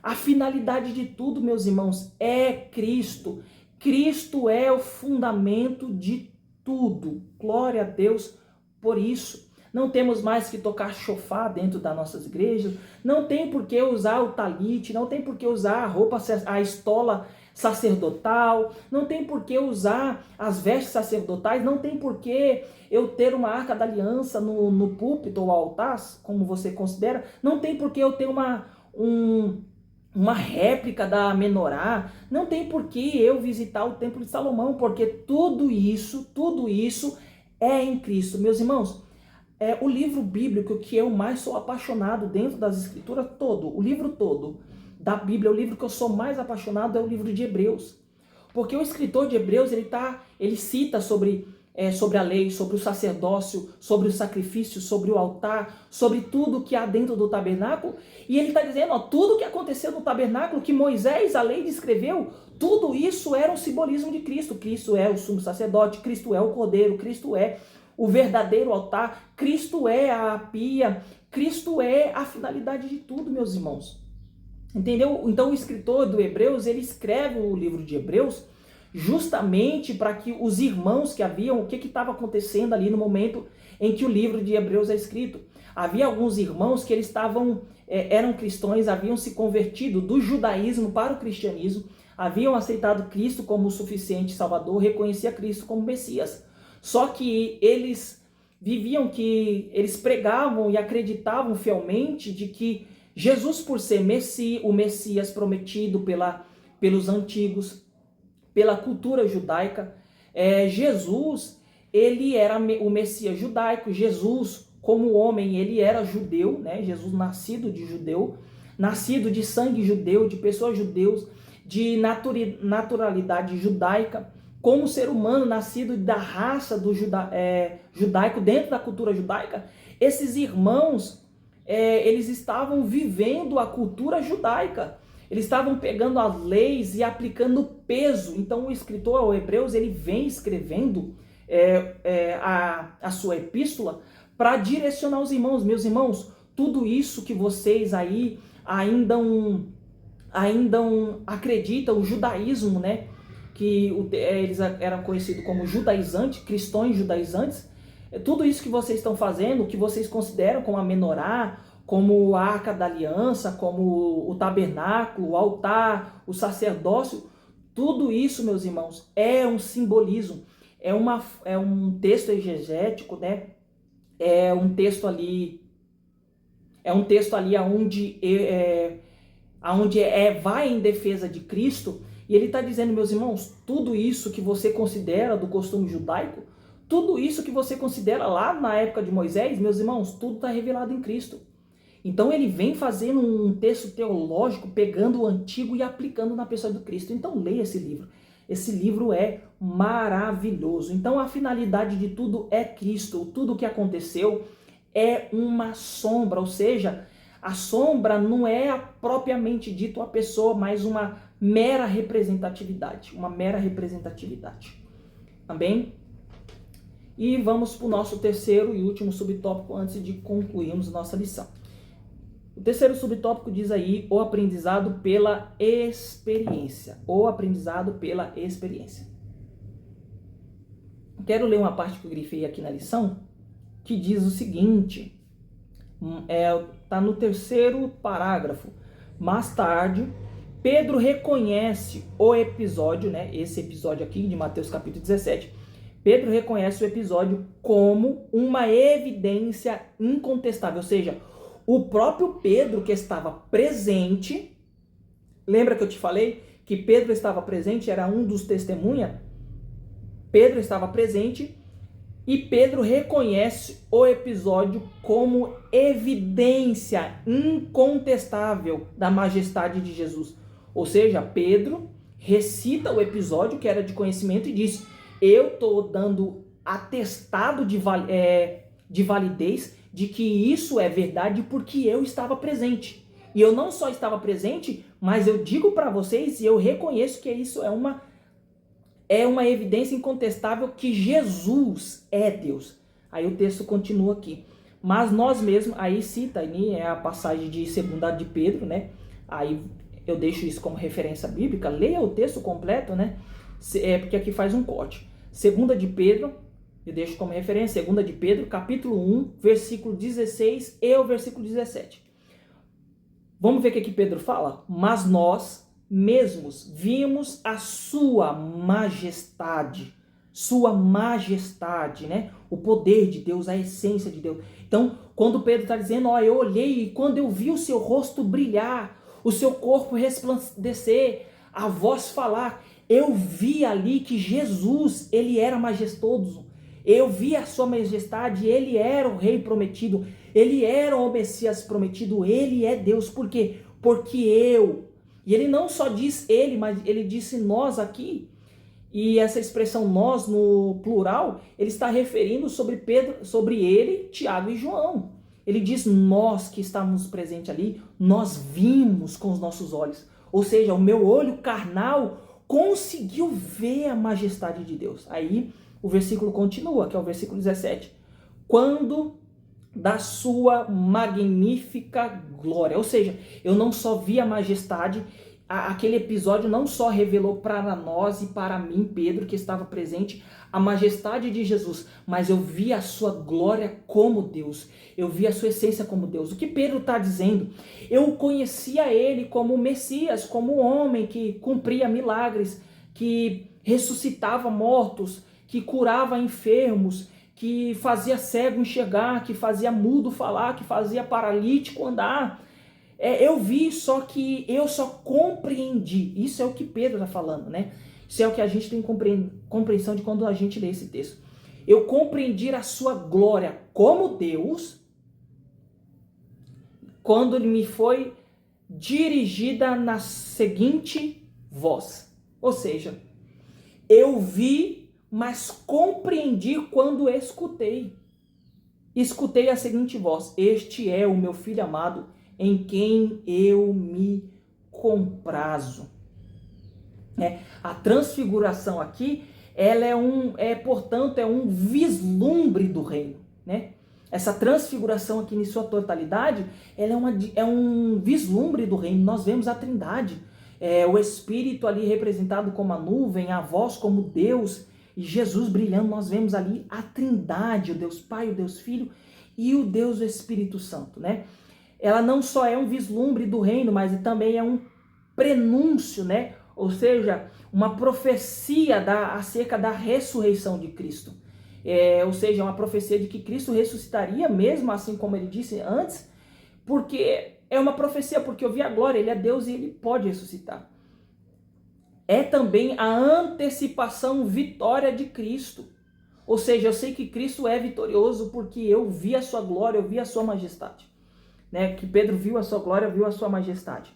Speaker 1: A finalidade de tudo, meus irmãos, é Cristo. Cristo é o fundamento de tudo. Glória a Deus por isso. Não temos mais que tocar chofar dentro das nossas igrejas, não tem por que usar o talite, não tem por que usar a roupa, a estola sacerdotal, não tem por que usar as vestes sacerdotais, não tem por que eu ter uma arca da aliança no púlpito ou altar, como você considera, não tem por que eu ter uma réplica da menorá, não tem por que eu visitar o templo de Salomão, porque tudo isso é em Cristo. Meus irmãos, é o livro bíblico que eu mais sou apaixonado dentro das escrituras todo, o livro todo da Bíblia, o livro que eu sou mais apaixonado é o livro de Hebreus. Porque o escritor de Hebreus, ele cita sobre a lei, sobre o sacerdócio, sobre o sacrifício, sobre o altar, sobre tudo que há dentro do tabernáculo. E ele está dizendo, tudo que aconteceu no tabernáculo, que Moisés, a lei, descreveu, tudo isso era um simbolismo de Cristo. Cristo é o sumo sacerdote, Cristo é o cordeiro, Cristo é o verdadeiro altar, Cristo é a pia, Cristo é a finalidade de tudo, meus irmãos. Entendeu? Então o escritor do Hebreus, ele escreve o livro de Hebreus justamente para que os irmãos que haviam, o que estava acontecendo ali no momento em que o livro de Hebreus é escrito. Havia alguns irmãos que eles eram cristãos, haviam se convertido do judaísmo para o cristianismo, haviam aceitado Cristo como o suficiente Salvador, reconhecia Cristo como Messias. Só que eles eles pregavam e acreditavam fielmente de que Jesus, por ser o Messias prometido pelos antigos, pela cultura judaica, Jesus, ele era o Messias judaico. Jesus, como homem, ele era judeu, né? Jesus nascido de judeu, nascido de sangue judeu, de pessoas judeus, de naturalidade judaica, como ser humano nascido da raça do judaico, dentro da cultura judaica. Esses irmãos, eles estavam vivendo a cultura judaica, eles estavam pegando as leis e aplicando peso. Então o escritor aos Hebreus, ele vem escrevendo a sua epístola para direcionar os irmãos. Meus irmãos, tudo isso que vocês aí ainda acreditam, o judaísmo, né? Que eles eram conhecidos como judaizantes, cristãos judaizantes, tudo isso que vocês estão fazendo, que vocês consideram como a menorá, como a arca da aliança, como o tabernáculo, o altar, o sacerdócio, tudo isso, meus irmãos, é um simbolismo, é um texto exegético, né? É um texto ali onde vai em defesa de Cristo. E ele está dizendo, meus irmãos, tudo isso que você considera do costume judaico, tudo isso que você considera lá na época de Moisés, meus irmãos, tudo está revelado em Cristo. Então ele vem fazendo um texto teológico, pegando o antigo e aplicando na pessoa do Cristo. Então leia esse livro. Esse livro é maravilhoso. Então a finalidade de tudo é Cristo. Tudo o que aconteceu é uma sombra, ou seja, a sombra não é propriamente dito a pessoa, mas uma mera representatividade. Uma mera representatividade. Amém? E vamos para o nosso terceiro e último subtópico antes de concluirmos nossa lição. O terceiro subtópico diz aí, o aprendizado pela experiência. O aprendizado pela experiência. Quero ler uma parte que eu grifei aqui na lição, que diz o seguinte, está no terceiro parágrafo. Mais tarde, Pedro reconhece o episódio, né, esse episódio aqui de Mateus capítulo 17, Pedro reconhece o episódio como uma evidência incontestável, ou seja, o próprio Pedro que estava presente, lembra que eu te falei que Pedro estava presente, era um dos testemunhas? Pedro estava presente e Pedro reconhece o episódio como evidência incontestável da majestade de Jesus. Ou seja, Pedro recita o episódio que era de conhecimento e diz: eu estou dando atestado de validez de que isso é verdade porque eu estava presente. E eu não só estava presente, mas eu digo para vocês e eu reconheço que isso é uma evidência incontestável que Jesus é Deus. Aí o texto continua aqui. Mas nós mesmos, aí cita, aí é a passagem de 2 de Pedro, né? Aí eu deixo isso como referência bíblica, leia o texto completo, né? Porque aqui faz um corte. 2 de Pedro, eu deixo como referência, 2 de Pedro, capítulo 1, versículo 16 e o versículo 17. Vamos ver o que Pedro fala? Mas nós mesmos vimos a sua majestade, né? O poder de Deus, a essência de Deus. Então, quando Pedro está dizendo, eu olhei e quando eu vi o seu rosto brilhar, o seu corpo resplandecer, a voz falar, eu vi ali que Jesus, ele era majestoso. Eu vi a sua majestade, ele era o rei prometido, ele era o Messias prometido, ele é Deus. Por quê? Porque eu. E ele não só diz ele, mas ele disse nós aqui. E essa expressão nós no plural, ele está referindo sobre Pedro, sobre ele, Tiago e João. Ele diz nós que estávamos presentes ali, nós vimos com os nossos olhos. Ou seja, o meu olho carnal conseguiu ver a majestade de Deus. Aí o versículo continua, que é o versículo 17. Quando da sua magnífica glória. Ou seja, eu não só vi a majestade, aquele episódio não só revelou para nós e para mim, Pedro, que estava presente, a majestade de Jesus, mas eu vi a sua glória como Deus, eu vi a sua essência como Deus. O que Pedro está dizendo? Eu conhecia ele como Messias, como um homem que cumpria milagres, que ressuscitava mortos, que curava enfermos, que fazia cego enxergar, que fazia mudo falar, que fazia paralítico andar. Eu vi, só que eu só compreendi. Isso é o que Pedro está falando, né? Isso é o que a gente tem compreensão de quando a gente lê esse texto. Eu compreendi a sua glória como Deus quando me foi dirigida na seguinte voz. Ou seja, eu vi, mas compreendi quando escutei. Escutei a seguinte voz: este é o meu filho amado, em quem eu me comprazo. A transfiguração aqui, ela portanto, é um vislumbre do reino, né? Essa transfiguração aqui em sua totalidade, ela é um vislumbre do reino. Nós vemos a Trindade, o Espírito ali representado como a nuvem, a voz como Deus, e Jesus brilhando. Nós vemos ali a Trindade, o Deus Pai, o Deus Filho e o Deus Espírito Santo, né? Ela não só é um vislumbre do reino, mas também é um prenúncio, né? Ou seja, uma profecia acerca da ressurreição de Cristo. Ou seja, uma profecia de que Cristo ressuscitaria mesmo, assim como ele disse antes, porque é uma profecia, porque eu vi a glória, ele é Deus e ele pode ressuscitar. É também a antecipação vitória de Cristo. Ou seja, eu sei que Cristo é vitorioso porque eu vi a sua glória, eu vi a sua majestade. Né? Que Pedro viu a sua glória, viu a sua majestade.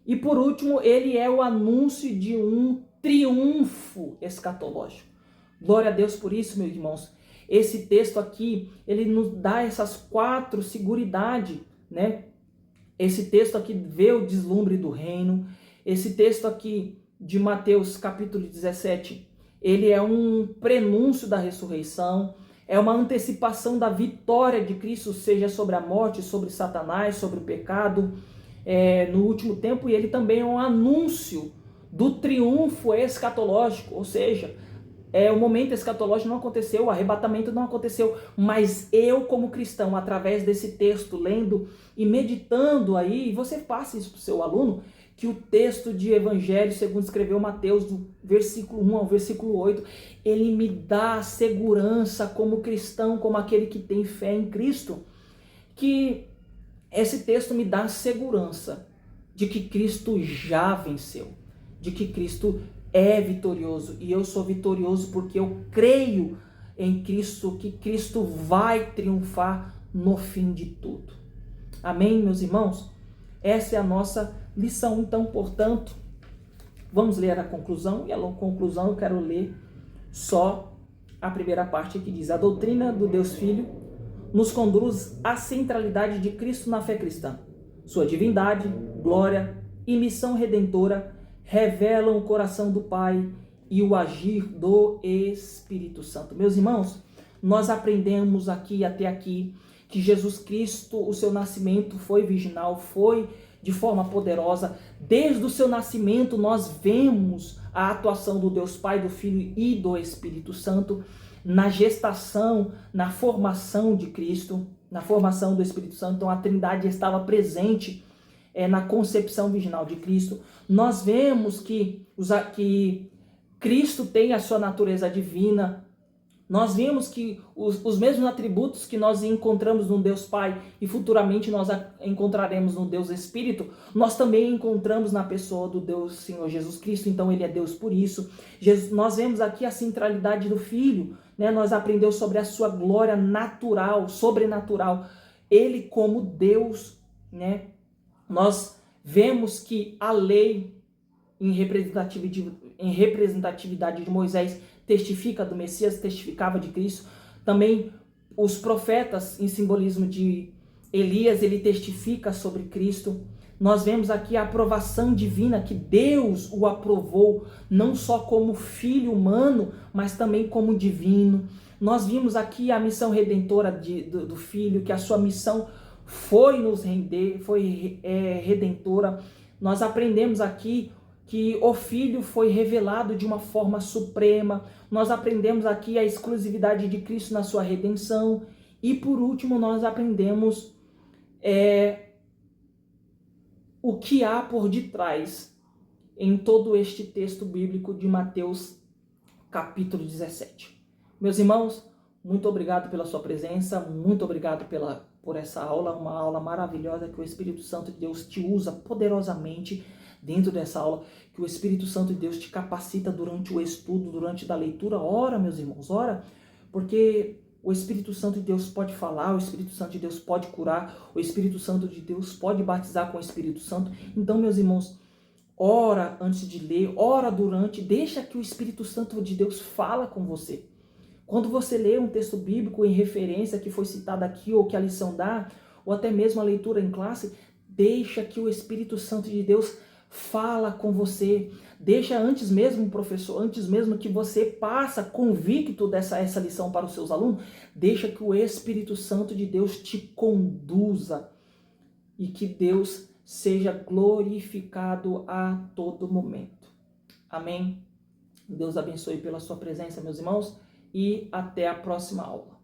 Speaker 1: E por último, ele é o anúncio de um triunfo escatológico. Glória a Deus por isso, meus irmãos. Esse texto aqui, ele nos dá essas 4 seguridades, né? Esse texto aqui vê o deslumbre do reino. Esse texto aqui de Mateus capítulo 17, ele é um prenúncio da ressurreição. É uma antecipação da vitória de Cristo, seja sobre a morte, sobre Satanás, sobre o pecado, no último tempo. E ele também é um anúncio do triunfo escatológico, ou seja, o momento escatológico não aconteceu, o arrebatamento não aconteceu, mas eu como cristão, através desse texto, lendo e meditando aí, você passa isso para o seu aluno, que o texto de Evangelho, segundo escreveu Mateus, do versículo 1 ao versículo 8, ele me dá segurança como cristão, como aquele que tem fé em Cristo, que esse texto me dá segurança de que Cristo já venceu, de que Cristo é vitorioso, e eu sou vitorioso porque eu creio em Cristo, que Cristo vai triunfar no fim de tudo. Amém, meus irmãos? Essa é a nossa lição. Então, portanto, vamos ler a conclusão, e a conclusão eu quero ler só a primeira parte que diz: a doutrina do Deus Filho nos conduz à centralidade de Cristo na fé cristã. Sua divindade, glória e missão redentora revelam o coração do Pai e o agir do Espírito Santo. Meus irmãos, nós aprendemos até aqui que Jesus Cristo, o seu nascimento foi virginal, foi de forma poderosa. Desde o seu nascimento nós vemos a atuação do Deus Pai, do Filho e do Espírito Santo na gestação, na formação de Cristo, na formação do Espírito Santo. Então a Trindade estava presente na concepção virginal de Cristo. Nós vemos que Cristo tem a sua natureza divina. Nós vemos que os mesmos atributos que nós encontramos no Deus Pai e futuramente nós encontraremos no Deus Espírito, nós também encontramos na pessoa do Deus Senhor Jesus Cristo. Então ele é Deus por isso. Nós vemos aqui a centralidade do Filho, né? Nós aprendemos sobre a sua glória natural, sobrenatural. Ele como Deus, né? Nós vemos que a lei em representatividade de Moisés testifica do Messias, testificava de Cristo. Também os profetas, em simbolismo de Elias, ele testifica sobre Cristo. Nós vemos aqui a aprovação divina, que Deus o aprovou, não só como filho humano, mas também como divino. Nós vimos aqui a missão redentora do Filho, que a sua missão foi nos render, foi redentora. Nós aprendemos aqui que o Filho foi revelado de uma forma suprema. Nós aprendemos aqui a exclusividade de Cristo na sua redenção. E por último, nós aprendemos o que há por detrás em todo este texto bíblico de Mateus capítulo 17. Meus irmãos, muito obrigado pela sua presença, muito obrigado por essa aula, uma aula maravilhosa que o Espírito Santo de Deus te usa poderosamente dentro dessa aula, que o Espírito Santo de Deus te capacita durante o estudo, durante a leitura. Ora, meus irmãos, ora, porque o Espírito Santo de Deus pode falar, o Espírito Santo de Deus pode curar, o Espírito Santo de Deus pode batizar com o Espírito Santo. Então, meus irmãos, ora antes de ler, ora durante, deixa que o Espírito Santo de Deus fala com você. Quando você lê um texto bíblico em referência que foi citado aqui, ou que a lição dá, ou até mesmo a leitura em classe, deixa que o Espírito Santo de Deus fala com você. Deixa antes mesmo, professor, antes mesmo que você passa convicto essa lição para os seus alunos, deixa que o Espírito Santo de Deus te conduza e que Deus seja glorificado a todo momento. Amém? Deus abençoe pela sua presença, meus irmãos, e até a próxima aula.